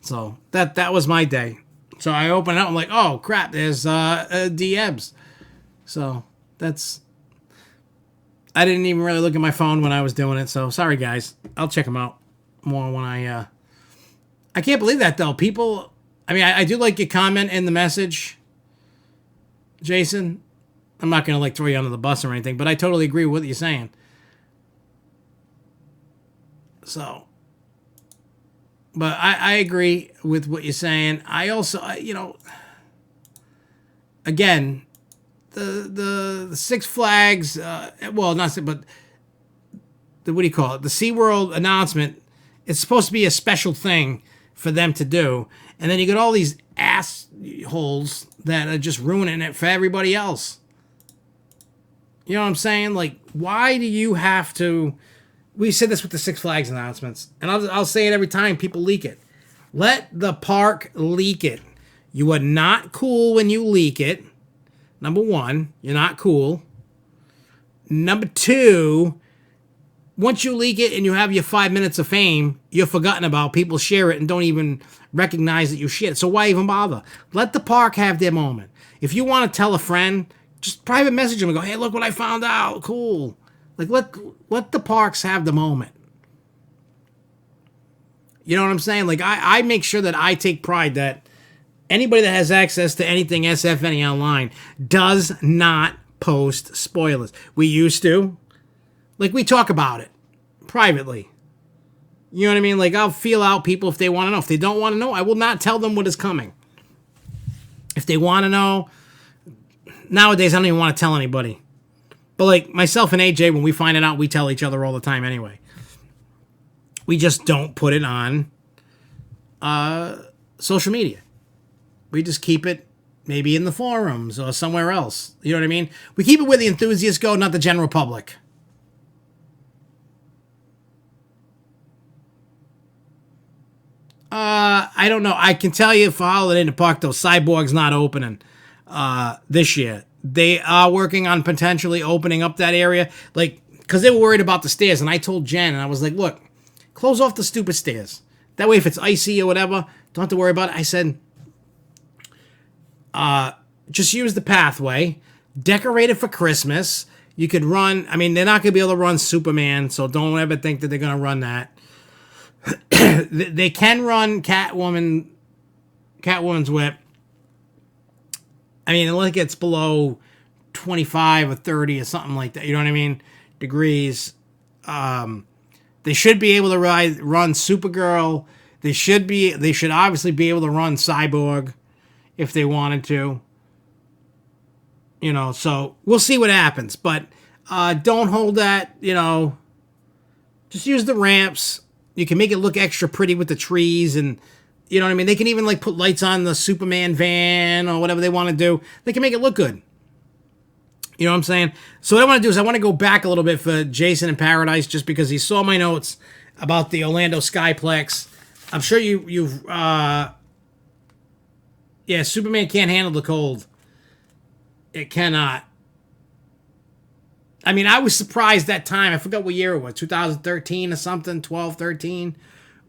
So that was my day. So I open it up, I'm like, oh, crap, there's DMs. So that's... I didn't even really look at my phone when I was doing it, so sorry, guys. I'll check them out more when I can't believe that, though. People... I mean, I do like your comment in the message, Jason. I'm not going to like throw you under the bus or anything, but I totally agree with what you're saying. So, but I agree with what you're saying. I also, again, the Six Flags, well, not but the, what do you call it? The SeaWorld announcement, it's supposed to be a special thing for them to do. And then you get all these assholes that are just ruining it for everybody else. You know what I'm saying? Like, why do you have to... We said this with the Six Flags announcements, and I'll say it every time people leak it. Let the park leak it. You are not cool when you leak it. Number one, you're not cool. Number two, once you leak it and you have your 5 minutes of fame, you're forgotten about. People share it and don't even recognize that you shared it. So why even bother? Let the park have their moment. If you want to tell a friend... Just private message them and go, hey, look what I found out. Cool. Like, let the parks have the moment. You know what I'm saying? Like, I make sure that I take pride that anybody that has access to anything SFNE Online does not post spoilers. We used to. Like, we talk about it privately. You know what I mean? Like, I'll feel out people if they want to know. If they don't want to know, I will not tell them what is coming. If they want to know, nowadays I don't even want to tell anybody. But like myself and AJ, when we find it out, we tell each other all the time anyway. We just don't put it on social media. We just keep it maybe in the forums or somewhere else. You know what I mean? We keep it where the enthusiasts go, not the general public. I don't know. I can tell you for Holiday in the Park, though, Cyborg's not opening this year. They are working on potentially opening up that area, like, because they were worried about the stairs. And I told Jen, and I was like, look, close off the stupid stairs. That way, if it's icy or whatever, don't have to worry about it. I said, just use the pathway, decorate it for Christmas. You could run, I mean, they're not going to be able to run Superman, so don't ever think that they're going to run that. They can run Catwoman's whip. I mean, unless it gets below 25 or 30 or something like that, you know what I mean? Degrees. They should be able to run Supergirl. They should obviously be able to run Cyborg if they wanted to. You know, so we'll see what happens. But don't hold that, you know. Just use the ramps. You can make it look extra pretty with the trees and, you know what I mean? They can even, like, put lights on the Superman van or whatever they want to do. They can make it look good. You know what I'm saying? So what I want to do is I want to go back a little bit for Jason in Paradise just because he saw my notes about the Orlando Skyplex. I'm sure you've Superman can't handle the cold. It cannot. I mean, I was surprised that time. I forgot what year it was, 2013 or something, 12, 13,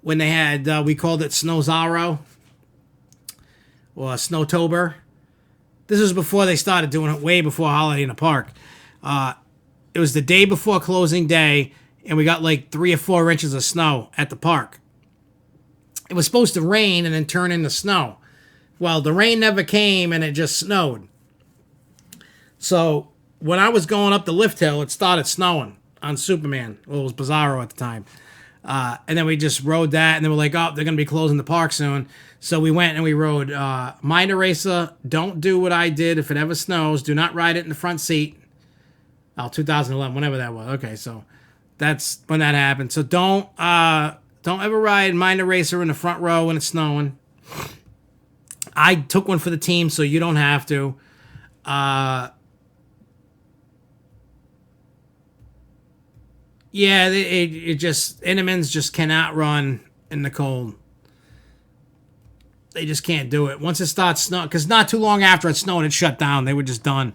when they had, we called it Snowzaro or Snowtober. This was before they started doing it, way before Holiday in the Park. It was the day before closing day, and we got like 3 or 4 inches of snow at the park. It was supposed to rain and then turn into snow. Well, the rain never came, and it just snowed. So when I was going up the lift hill, it started snowing on Superman. Well, it was Bizarro at the time. And then we just rode that, and then we're like, oh, they're going to be closing the park soon. So we went and we rode Mind Eraser. Don't do what I did if it ever snows. Do not ride it in the front seat. Oh, 2011, whenever that was. Okay, so that's when that happened. So don't ever ride Mind Eraser in the front row when it's snowing. I took one for the team, so you don't have to. Yeah, it just, Intamins just cannot run in the cold. They just can't do it. Once it starts snowing, because not too long after it snowed, it shut down. They were just done.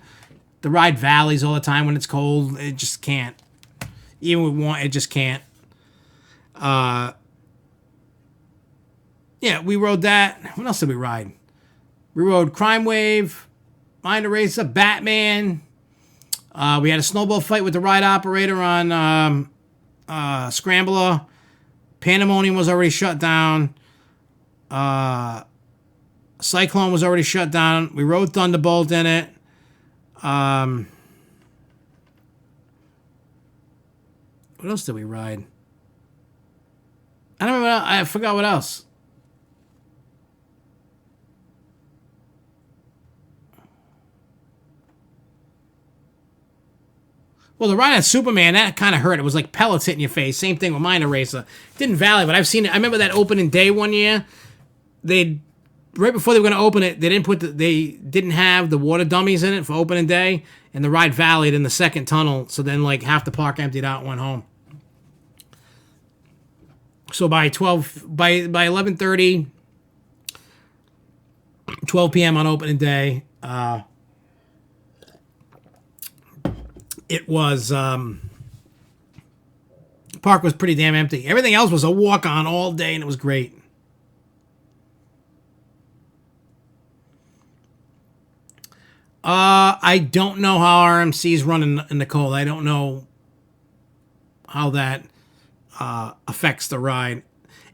They ride valleys all the time when it's cold. It just can't. Even with one, it just can't. Yeah, we rode that. What else did we ride? We rode Crime Wave, Mind Eraser, Batman. We had a snowball fight with the ride operator on Scrambler. Pandemonium was already shut down. Cyclone was already shut down. We rode Thunderbolt in it. What else did we ride? I don't remember. I forgot what else. Well, the ride on Superman, that kind of hurt. It was like pellets hitting your face. Same thing with Mind Eraser. Didn't valley, but I've seen it. I remember that opening day one year. Right before they were going to open it, they didn't have the water dummies in it for opening day, and the ride valleyed in the second tunnel. So then, like, half the park emptied out and went home. So by 11:30, 12 p.m. on opening day, it was, the park was pretty damn empty. Everything else was a walk-on all day, and it was great. I don't know how RMC's running in the cold. I don't know how that affects the ride.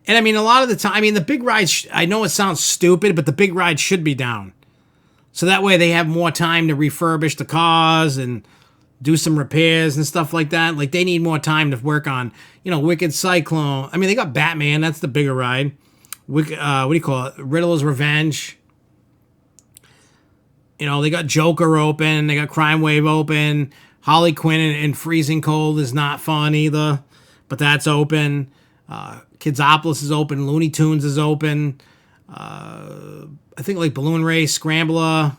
And I mean, a lot of the time, I mean, the big rides, I know it sounds stupid, but the big rides should be down. So that way they have more time to refurbish the cars and do some repairs and stuff like that. Like, they need more time to work on, Wicked Cyclone. I mean, they got Batman. That's the bigger ride. What do you call it? Riddler's Revenge. They got Joker open. They got Crime Wave open. Harley Quinn in Freezing Cold is not fun either, but that's open. Kidsopolis is open. Looney Tunes is open. I think like Balloon Race, Scrambler.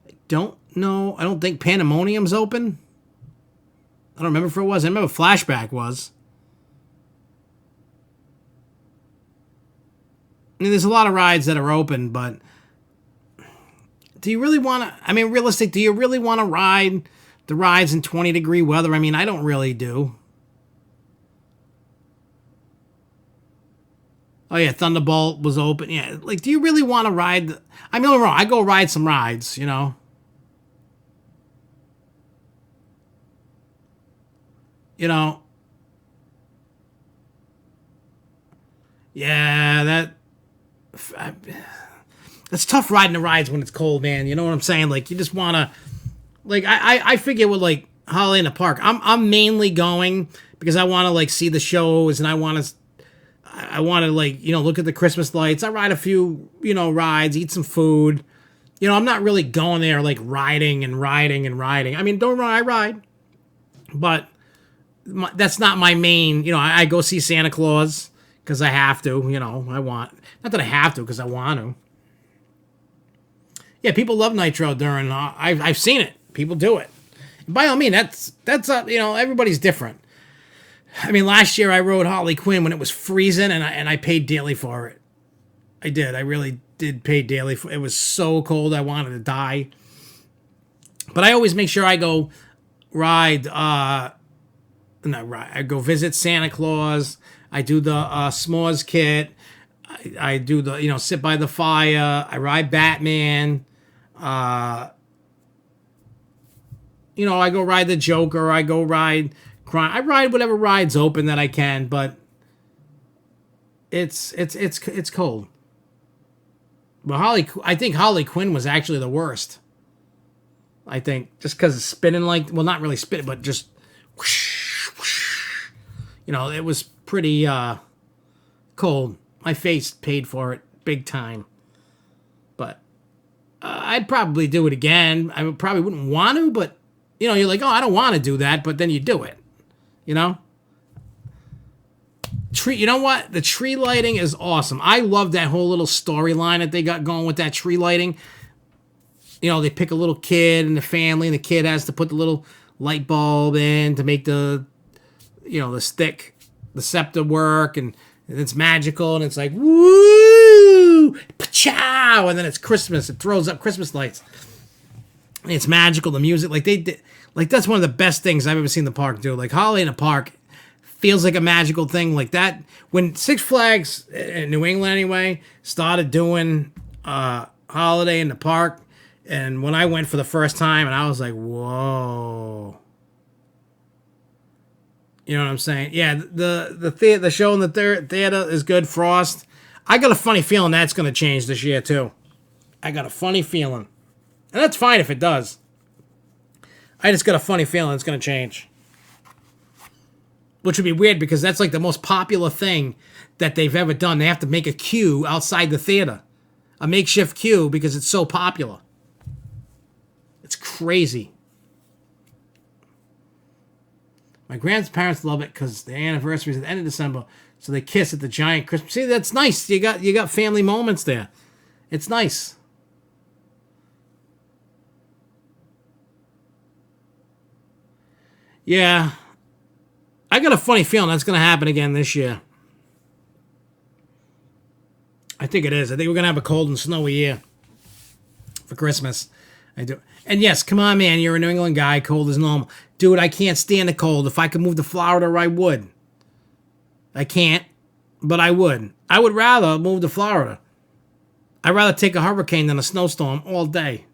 I don't know. I don't think Pandemonium's open. I don't remember if it was. I remember Flashback was. I mean, there's a lot of rides that are open, but do you really want to, I mean, realistic, do you really want to ride the rides in 20-degree weather? I mean, I don't really do. Oh, yeah, Thunderbolt was open. Yeah, like, do you really want to ride? I mean, don't get me wrong, I go ride some rides, Yeah, it's tough riding the rides when it's cold, man. You know what I'm saying? Like, you just want to, like, I figure with, like, Holiday in the Park, I'm mainly going because I want to, like, see the shows, and I want to, like, look at the Christmas lights. I ride a few, rides, eat some food. I'm not really going there, like, riding and riding and riding. I mean, don't get me wrong, I ride, but that's not my main, I go see Santa Claus because I have to, not that I have to, because I want to. Yeah, people love Nitro during, I've seen it. People do it. By all means, that's everybody's different. I mean, last year I rode Harley Quinn when it was freezing, and I paid daily for it. I did. I really did pay daily for it. It was so cold I wanted to die. But I always make sure I go ride, I go visit Santa Claus. I do the s'mores kit. I do the, sit by the fire. I ride Batman. I go ride the Joker. I go ride Crime. I ride whatever ride's open that I can, but it's cold. But I think Harley Quinn was actually the worst. I think just because it's spinning like, well, not really spinning, but just whoosh, whoosh. It was pretty cold. My face paid for it big time. But I'd probably do it again. I probably wouldn't want to, but you're like, oh, I don't want to do that, but then you do it. Tree. You know what? The tree lighting is awesome. I love that whole little storyline that they got going with that tree lighting. They pick a little kid in the family, and the kid has to put the little light bulb in to make the stick, the scepter work, and it's magical, and it's like, woo, pa-chow, and then it's Christmas. It throws up Christmas lights. And it's magical, the music. Like, they did, like, that's one of the best things I've ever seen the park do. Like, Holiday in the Park feels like a magical thing like that. When Six Flags, in New England anyway, started doing Holiday in the Park, and when I went for the first time, and I was like, whoa. You know what I'm saying? Yeah, the show in the theater is good. Frost. I got a funny feeling that's going to change this year, too. I got a funny feeling. And that's fine if it does. I just got a funny feeling it's going to change. Which would be weird because that's like the most popular thing that they've ever done. They have to make a queue outside the theater. A makeshift queue because it's so popular. It's crazy. My grandparents love it because the anniversary is at the end of December, so they kiss at the giant Christmas. See, that's nice. You got family moments there. It's nice. Yeah. I got a funny feeling that's going to happen again this year. I think it is. I think we're going to have a cold and snowy year for Christmas. I do. And yes, come on, man. You're a New England guy. Cold is normal. Dude, I can't stand the cold. If I could move to Florida, I would. I can't, but I would. I would rather move to Florida. I'd rather take a hurricane than a snowstorm all day.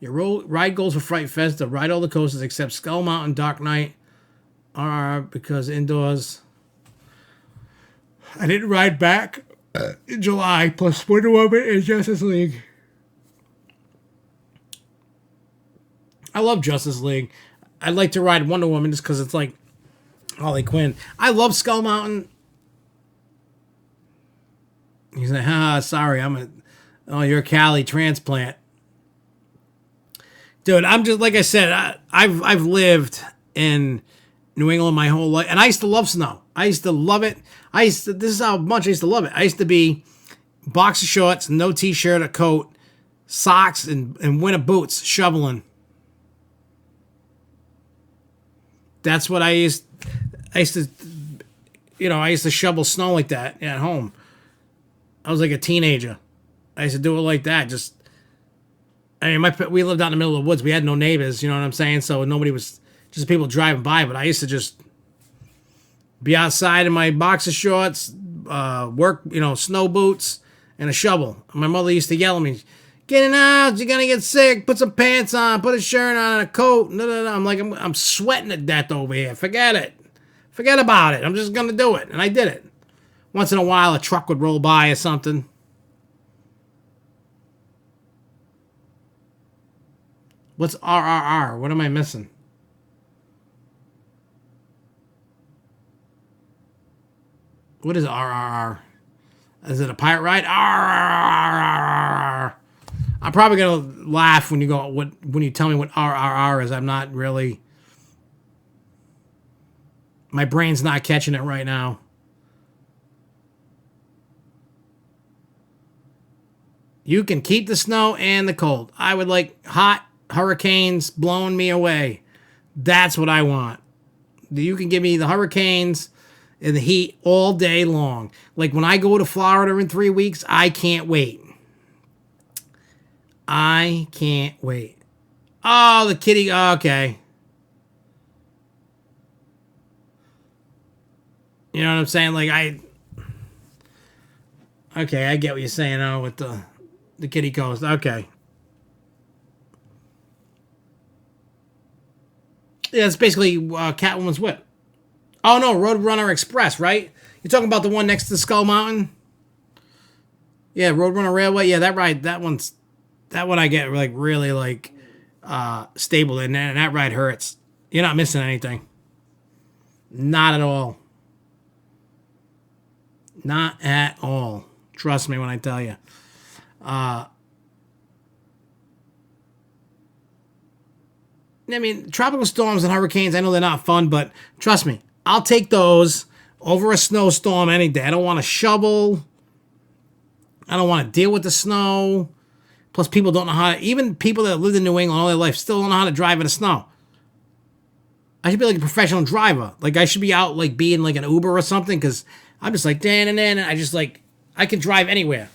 Your ride goals for Fright Fest to ride all the coasters except Skull Mountain, Dark Knight are because indoors. I didn't ride back in July, plus Wonder Woman and Justice League. I love Justice League. I'd like to ride Wonder Woman just because it's like Harley Quinn. I love Skull Mountain. He's like, sorry, you're a Cali transplant. Dude, I'm just, like I said, I've lived in New England my whole life, and I used to love snow. I used to love it. This is how much I used to love it. I used to be boxer shorts, no t-shirt, a coat, socks, and winter boots, shoveling. That's what I used to, I used to shovel snow like that at home. I was like a teenager. I used to do it like that. We lived out in the middle of the woods. We had no neighbors, you know what I'm saying? So nobody was, just people driving by. But I used to just be outside in my boxer shorts, work, snow boots, and a shovel. My mother used to yell at me, "Get in out, you're gonna get sick, put some pants on, put a shirt on, and a coat." No. I'm like, I'm sweating to death over here. Forget it. Forget about it. I'm just gonna do it. And I did it. Once in a while, a truck would roll by or something. What's RRR? What am I missing? What is RRR? Is it a pirate ride? RRR. I'm probably gonna laugh when you tell me what RRR is. I'm not really. My brain's not catching it right now. You can keep the snow and the cold. I would like hot hurricanes blowing me away. That's what I want. You can give me the hurricanes and the heat all day long. Like when I go to Florida in 3 weeks, I can't wait. I can't wait. Oh, the kitty. Okay. You know what I'm saying? Okay, I get what you're saying. Oh, with the kitty coast. Okay. Yeah, it's basically Catwoman's whip. Oh, no, Roadrunner Express, right? You're talking about the one next to Skull Mountain? Yeah, Roadrunner Railway. Yeah, that one I get really stable, and that ride hurts. You're not missing anything. Not at all. Not at all. Trust me when I tell you. Tropical storms and hurricanes, I know they're not fun, but trust me, I'll take those over a snowstorm any day. I don't want to shovel. I don't want to deal with the snow. Plus, people don't know even people that lived in New England all their life still don't know how to drive in the snow. I should be like a professional driver. Like, I should be out, being like an Uber or something, because I'm just like, and I just I can drive anywhere.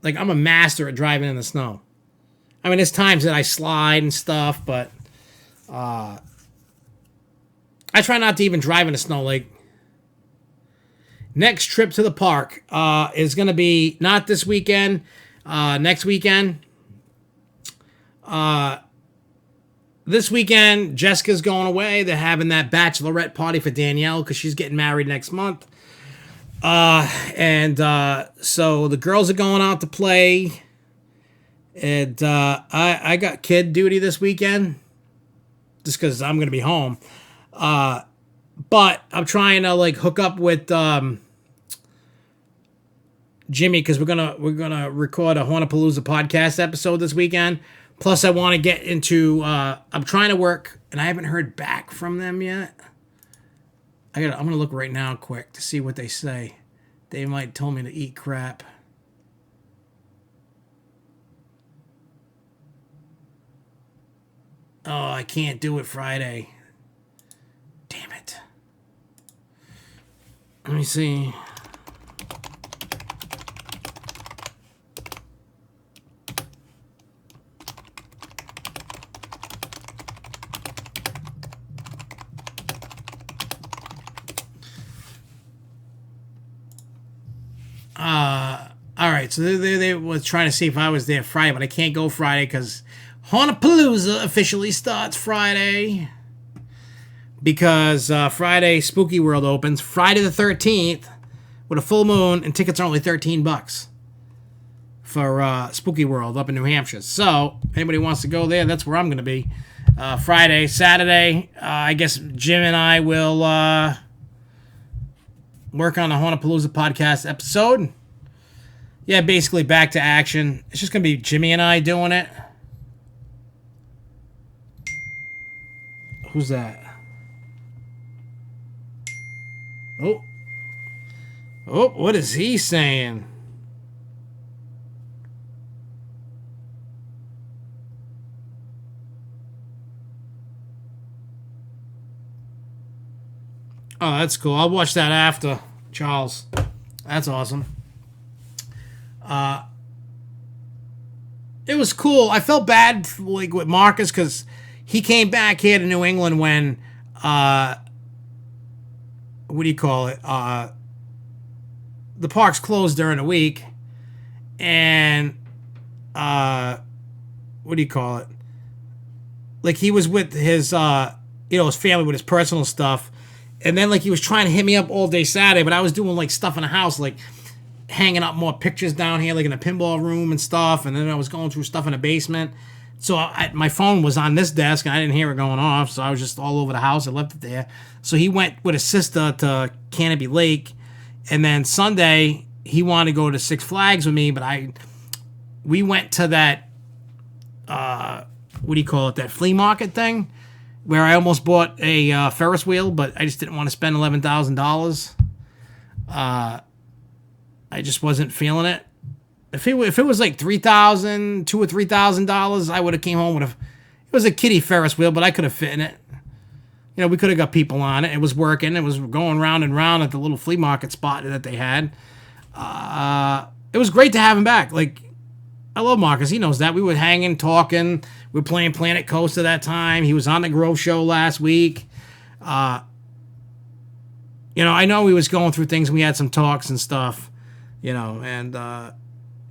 I'm a master at driving in the snow. There's times that I slide and stuff, but I try not to even drive in the snow. Next trip to the park is going to be not this weekend, next weekend. This weekend, Jessica's going away. They're having that bachelorette party for Danielle because she's getting married next month. So the girls are going out to play. And I got kid duty this weekend just because I'm going to be home. But I'm trying to hook up with Jimmy because we're gonna record a Hornapalooza podcast episode this weekend. Plus, I want to get into. I'm trying to work, and I haven't heard back from them yet. I'm gonna look right now, quick, to see what they say. They might tell me to eat crap. Oh, I can't do it Friday. Damn it. Let me see. All right, so they was trying to see if I was there Friday, but I can't go Friday because Hornapalooza officially starts Friday. because Friday Spooky World opens Friday the 13th with a full moon, and tickets are only $13 for Spooky World up in New Hampshire. So anybody wants to go there, that's where I'm going to be. Friday, Saturday, I guess Jim and I will work on the Hornapalooza podcast episode. Yeah, basically back to action. It's just going to be Jimmy and I doing it. Who's that? Oh. Oh, what is he saying? Oh, that's cool. I'll watch that after, Charles. That's awesome. It was cool. I felt bad like with Marcus because he came back here to New England when what do you call it? The parks closed during the week, and what do you call it? Like he was with his his family with his personal stuff, and then like he was trying to hit me up all day Saturday, but I was doing like stuff in the house, like hanging up more pictures down here, like in a pinball room and stuff, and then I was going through stuff in the basement. So my phone was on this desk, and I didn't hear it going off, so I was just all over the house. I left it there. So he went with his sister to Canopy Lake, and then Sunday he wanted to go to Six Flags with me, but we went to that what do you call it? That flea market thing where I almost bought a Ferris wheel, but I just didn't want to spend $11,000. I just wasn't feeling it. If it was like $2,000 or $3,000, I would have came home with it was a kiddie Ferris wheel, but I could have fit in it. You know, we could have got people on it. It was working. It was going round and round at the little flea market spot that they had. It was great to have him back. Like, I love Marcus. He knows that. We were hanging, talking. We were playing Planet Coaster that time. He was on the Grove Show last week. I know he was going through things. We had some talks and stuff. And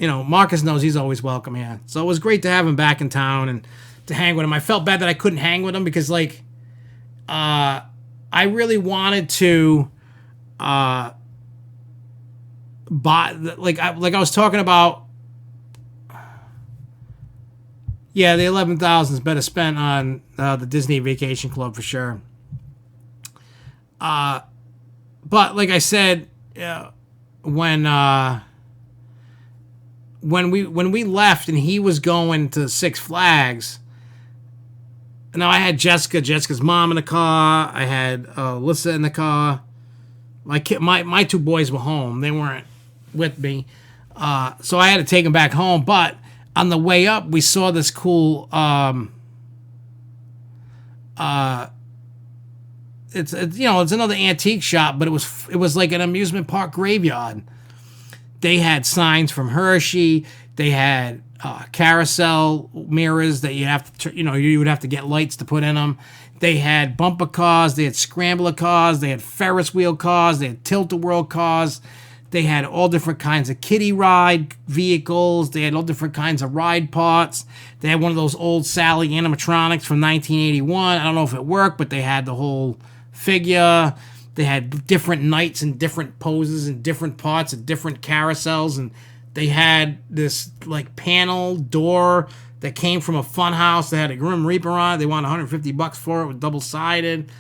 Marcus knows he's always welcome here. So it was great to have him back in town and to hang with him. I felt bad that I couldn't hang with him because, like, I really wanted to buy, like I was talking about, yeah, the $11,000 is better spent on the Disney Vacation Club for sure. But like I said, when we left and he was going to Six Flags, now I had Jessica's mom in the car. I had Alyssa in the car. My two boys were home. They weren't with me, so I had to take them back home. But on the way up, we saw this cool. It's another antique shop, but it was like an amusement park graveyard. They had signs from Hershey. They had carousel mirrors that you would have to get lights to put in them. They had bumper cars. They had scrambler cars. They had Ferris wheel cars. They had tilt-a-whirl cars. They had all different kinds of kiddie ride vehicles. They had all different kinds of ride parts. They had one of those old Sally animatronics from 1981. I don't know if it worked, but they had the whole figure. They had different knights and different poses and different parts and different carousels, and they had this like panel door that came from a fun house that had a Grim Reaper on it. They wanted $150 for it with double-sided.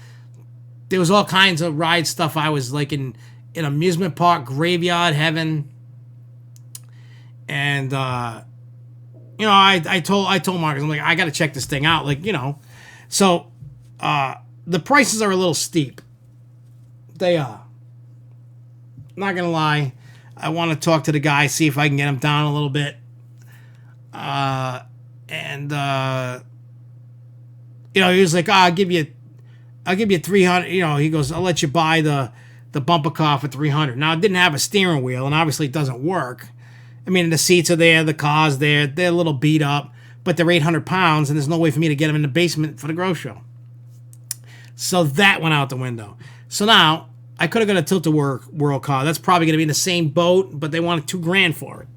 There was all kinds of ride stuff. I was like in amusement park graveyard heaven. And I told Marcus, I'm like, I gotta check this thing out. So the prices are a little steep. They are. Not gonna lie. I want to talk to the guy, see if I can get him down a little bit. He was like, I'll give you 300. He goes, I'll let you buy the bumper car for 300. Now it didn't have a steering wheel, and obviously it doesn't work. I mean, the seats are there, the car's there, they're a little beat up, but they're 800 pounds, and there's no way for me to get them in the basement for the Grove Show. So that went out the window. So now I could have got a tilt-a-whirl car. That's probably going to be in the same boat, but they wanted $2,000 for it.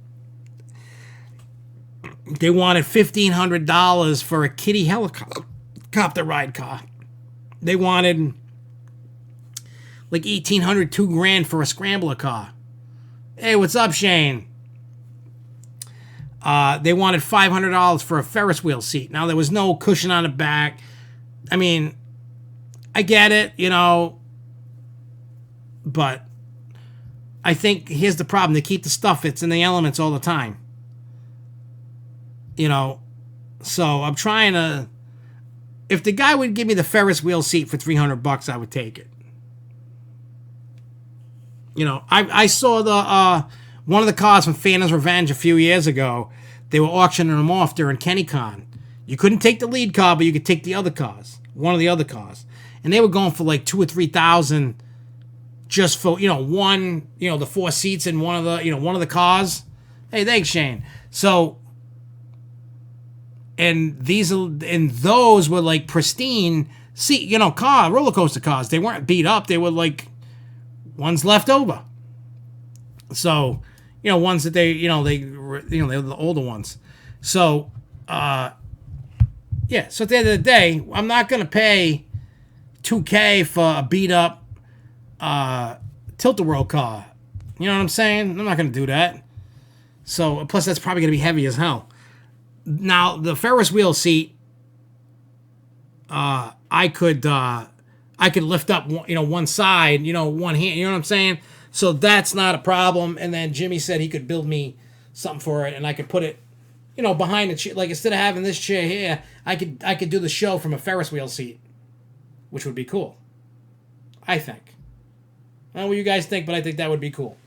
They wanted $1,500 for a kiddie helicopter ride car. They wanted like 1,800, $2,000 for a scrambler car. Hey, what's up, Shane? They wanted $500 for a Ferris wheel seat. Now, there was no cushion on the back. I mean, I get it, you know, but I think here's the problem. They keep the stuff. It's in the elements all the time. You know, so I'm trying to... If the guy would give me the Ferris wheel seat for $300, I would take it. You know, I saw the one of the cars from Phantom's Revenge a few years ago. They were auctioning them off during KennyCon. You couldn't take the lead car, but you could take the other cars, one of the other cars, and they were going for like $2,000 or $3,000 just for, you know, one, you know, the 4 seats in one of the, you know, one of the cars. Hey, thanks, Shane. So, and those were like pristine seat, you know, roller coaster cars. They weren't beat up. They were like ones left over. So, you know, ones that they were the older ones. So, yeah. So at the end of the day, I'm not going to pay $2,000 for a beat up Tilt-A-Whirl car. You know what I'm saying? I'm not going to do that. So, plus that's probably going to be heavy as hell. Now, the Ferris wheel seat, I could lift up, you know, one side, you know, one hand, you know what I'm saying? So that's not a problem. And then Jimmy said he could build me something for it, and I could put it, you know, behind the chair. Like, instead of having this chair here, I could do the show from a Ferris wheel seat, which would be cool. I think. I don't know what you guys think, but I think that would be cool.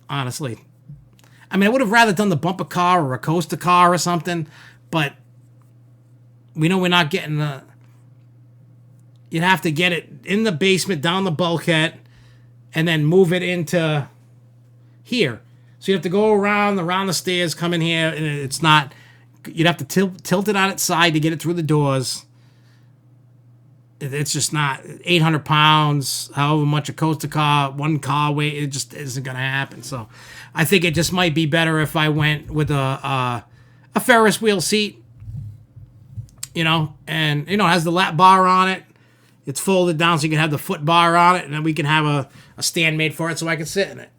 Honestly. I mean, I would have rather done the bumper car or a coaster car or something, but we know we're not getting the... You'd have to get it in the basement, down the bulkhead, and then move it into here. So you have to go around the stairs, come in here, and it's not... You'd have to tilt it on its side to get it through the doors. It's just not 800 pounds, however much a coaster car, one car weight, it just isn't going to happen. So I think it just might be better if I went with a Ferris wheel seat, you know, and, you know, it has the lap bar on it. It's folded down so you can have the foot bar on it, and then we can have a stand made for it so I can sit in it.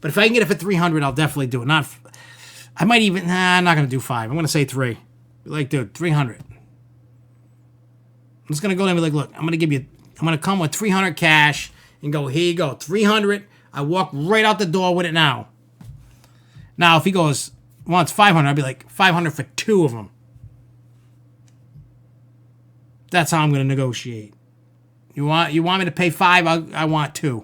But if I can get it for $300, I'll definitely do it. I'm not going to do 5. I'm going to say 3. Like, dude, $300. I'm just going to go there and be like, look, I'm going to come with $300 cash and go, here you go, $300. I walk right out the door with it now. Now, if he goes, wants $500, I'll be like, $500 for 2 of them. That's how I'm going to negotiate. You want me to pay 5? I want 2.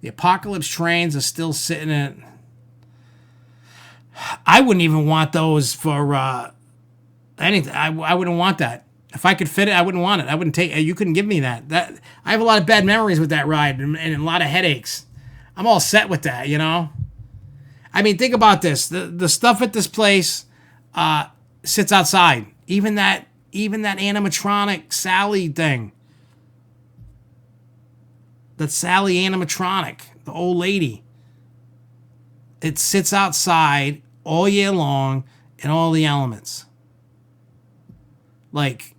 The Apocalypse trains are still sitting in. I wouldn't even want those for anything. I wouldn't want that. If I could fit it, I wouldn't want it. I wouldn't take. You couldn't give me that. I have a lot of bad memories with that ride and a lot of headaches. I'm all set with that, you know. I mean, think about this. The stuff at this place sits outside. Even that animatronic Sally thing. That Sally animatronic, the old lady. It sits outside all year long in all the elements. Like,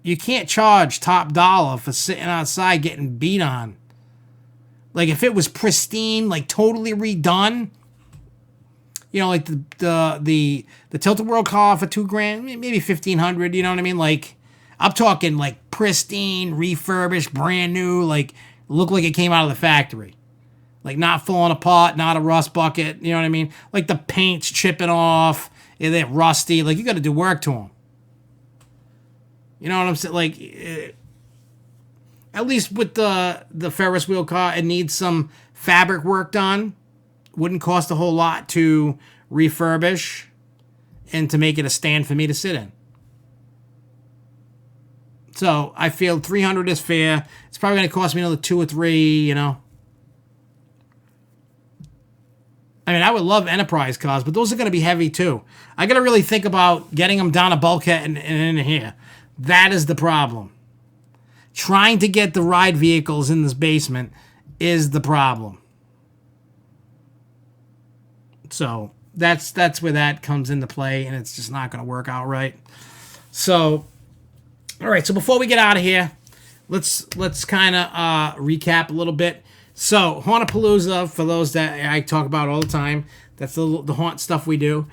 you can't charge top dollar for sitting outside getting beat on. Like, if it was pristine, like totally redone, you know, like the Tilt-A-Whirl car for $2,000, maybe $1,500. You know what I mean? Like, I'm talking like pristine, refurbished, brand new, like look like it came out of the factory. Like, not falling apart, not a rust bucket, you know what I mean? Like, the paint's chipping off, they're rusty. Like, you got to do work to them. You know what I'm saying? Like, at least with the Ferris wheel car, it needs some fabric work done. Wouldn't cost a whole lot to refurbish and to make it a stand for me to sit in. So, I feel $300 is fair. It's probably going to cost me another 2 or 3, you know. I mean, I would love Enterprise cars, but those are going to be heavy too. I got to really think about getting them down a bulkhead and in here. That is the problem. Trying to get the ride vehicles in this basement is the problem. So that's where that comes into play, and it's just not going to work out right. So, all right. So before we get out of here, let's kind of recap a little bit. So Hauntapalooza, for those that I talk about all the time, that's the haunt stuff we do.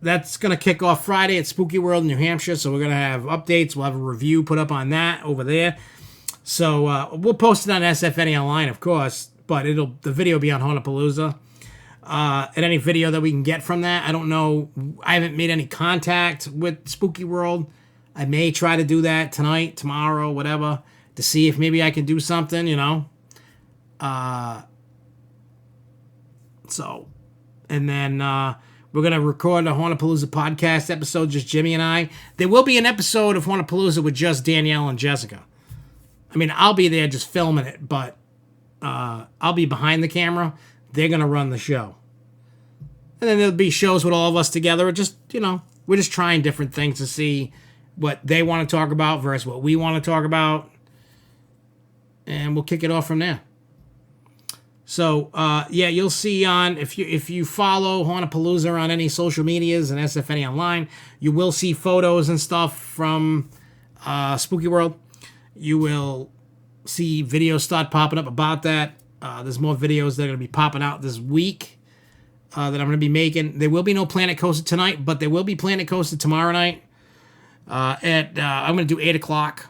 That's going to kick off Friday at Spooky World in New Hampshire. So we're going to have updates. We'll have a review put up on that over there. So we'll post it on SFNEOnline, of course, but the video will be on Hauntapalooza. And any video that we can get from that, I don't know. I haven't made any contact with Spooky World. I may try to do that tonight, tomorrow, whatever, to see if maybe I can do something, you know. And then we're going to record a Hauntapalooza podcast episode, just Jimmy and I. There will be an episode of Hauntapalooza with just Danielle and Jessica. I mean, I'll be there just filming it, but I'll be behind the camera. They're going to run the show. And then there'll be shows with all of us together. Just, you know, we're just trying different things to see what they want to talk about versus what we want to talk about. And we'll kick it off from there. So, yeah, you'll see if you follow Hauntapalooza on any social medias and SFNEOnline, you will see photos and stuff from Spooky World. You will see videos start popping up about that. There's more videos that are going to be popping out this week that I'm going to be making. There will be no Planet Coaster tonight, but there will be Planet Coaster tomorrow night. I'm going to do 8 o'clock.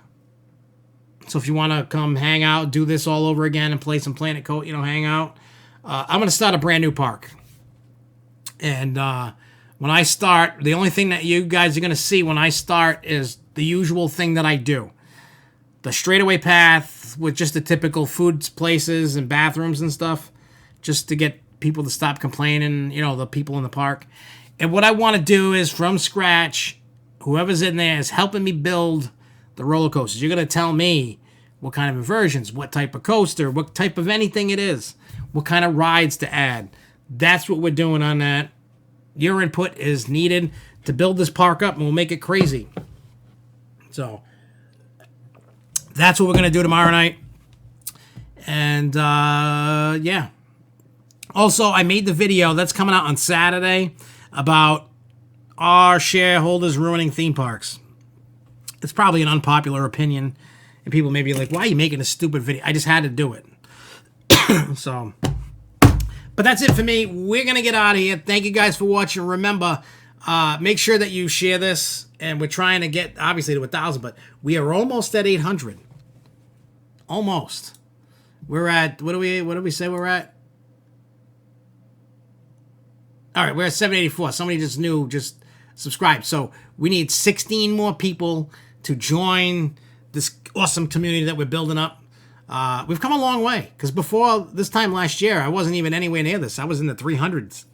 So if you want to come hang out, do this all over again and play some Planet Coaster, you know, hang out. I'm going to start a brand new park. And when I start, the only thing that you guys are going to see when I start is the usual thing that I do. The straightaway path with just the typical food places and bathrooms and stuff, just to get people to stop complaining, you know, the people in the park. And what I want to do is, from scratch, whoever's in there is helping me build the roller coasters. You're going to tell me what kind of inversions, what type of coaster, what type of anything it is, what kind of rides to add. That's what we're doing on that. Your input is needed to build this park up, and we'll make it crazy. So that's what we're going to do tomorrow night. And, yeah. Also, I made the video that's coming out on Saturday about our shareholders ruining theme parks. It's probably an unpopular opinion, and people may be like, why are you making a stupid video? I just had to do it. So, but that's it for me. We're going to get out of here. Thank you guys for watching. Remember, make sure that you share this, and we're trying to get, obviously, to 1,000, but we are almost at 800. Almost. We're at, what do we say we're at? All right, we're at 784. Somebody just subscribed. So we need 16 more people to join this awesome community that we're building up. We've come a long way, because before this time last year, I wasn't even anywhere near this. I was in the 300s.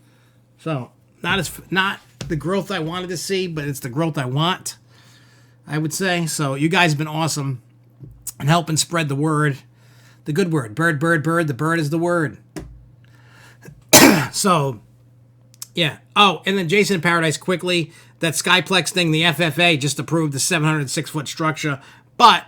So not the growth I wanted to see, but it's the growth I want, I would say. So you guys have been awesome and helping spread the word, the good word. Bird, bird, bird. The bird is the word. So, yeah. Oh, and then Jason in Paradise, quickly, that Skyplex thing, the FFA just approved the 706-foot structure, but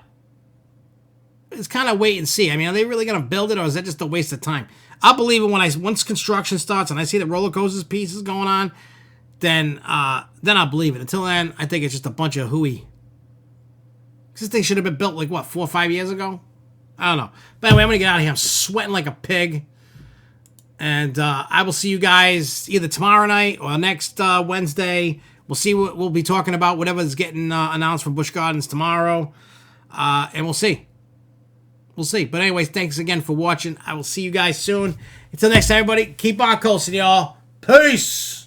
it's kind of wait and see. I mean, are they really going to build it, or is that just a waste of time? I'll believe it once construction starts and I see the roller coasters pieces going on, then I'll believe it. Until then, I think it's just a bunch of hooey. This thing should have been built like, what, 4 or 5 years ago? I don't know. But anyway, I'm going to get out of here. I'm sweating like a pig. And I will see you guys either tomorrow night or next Wednesday. We'll see what we'll be talking about, whatever's getting announced from Busch Gardens tomorrow. And we'll see. We'll see. But anyways, thanks again for watching. I will see you guys soon. Until next time, everybody, keep on coasting, y'all. Peace!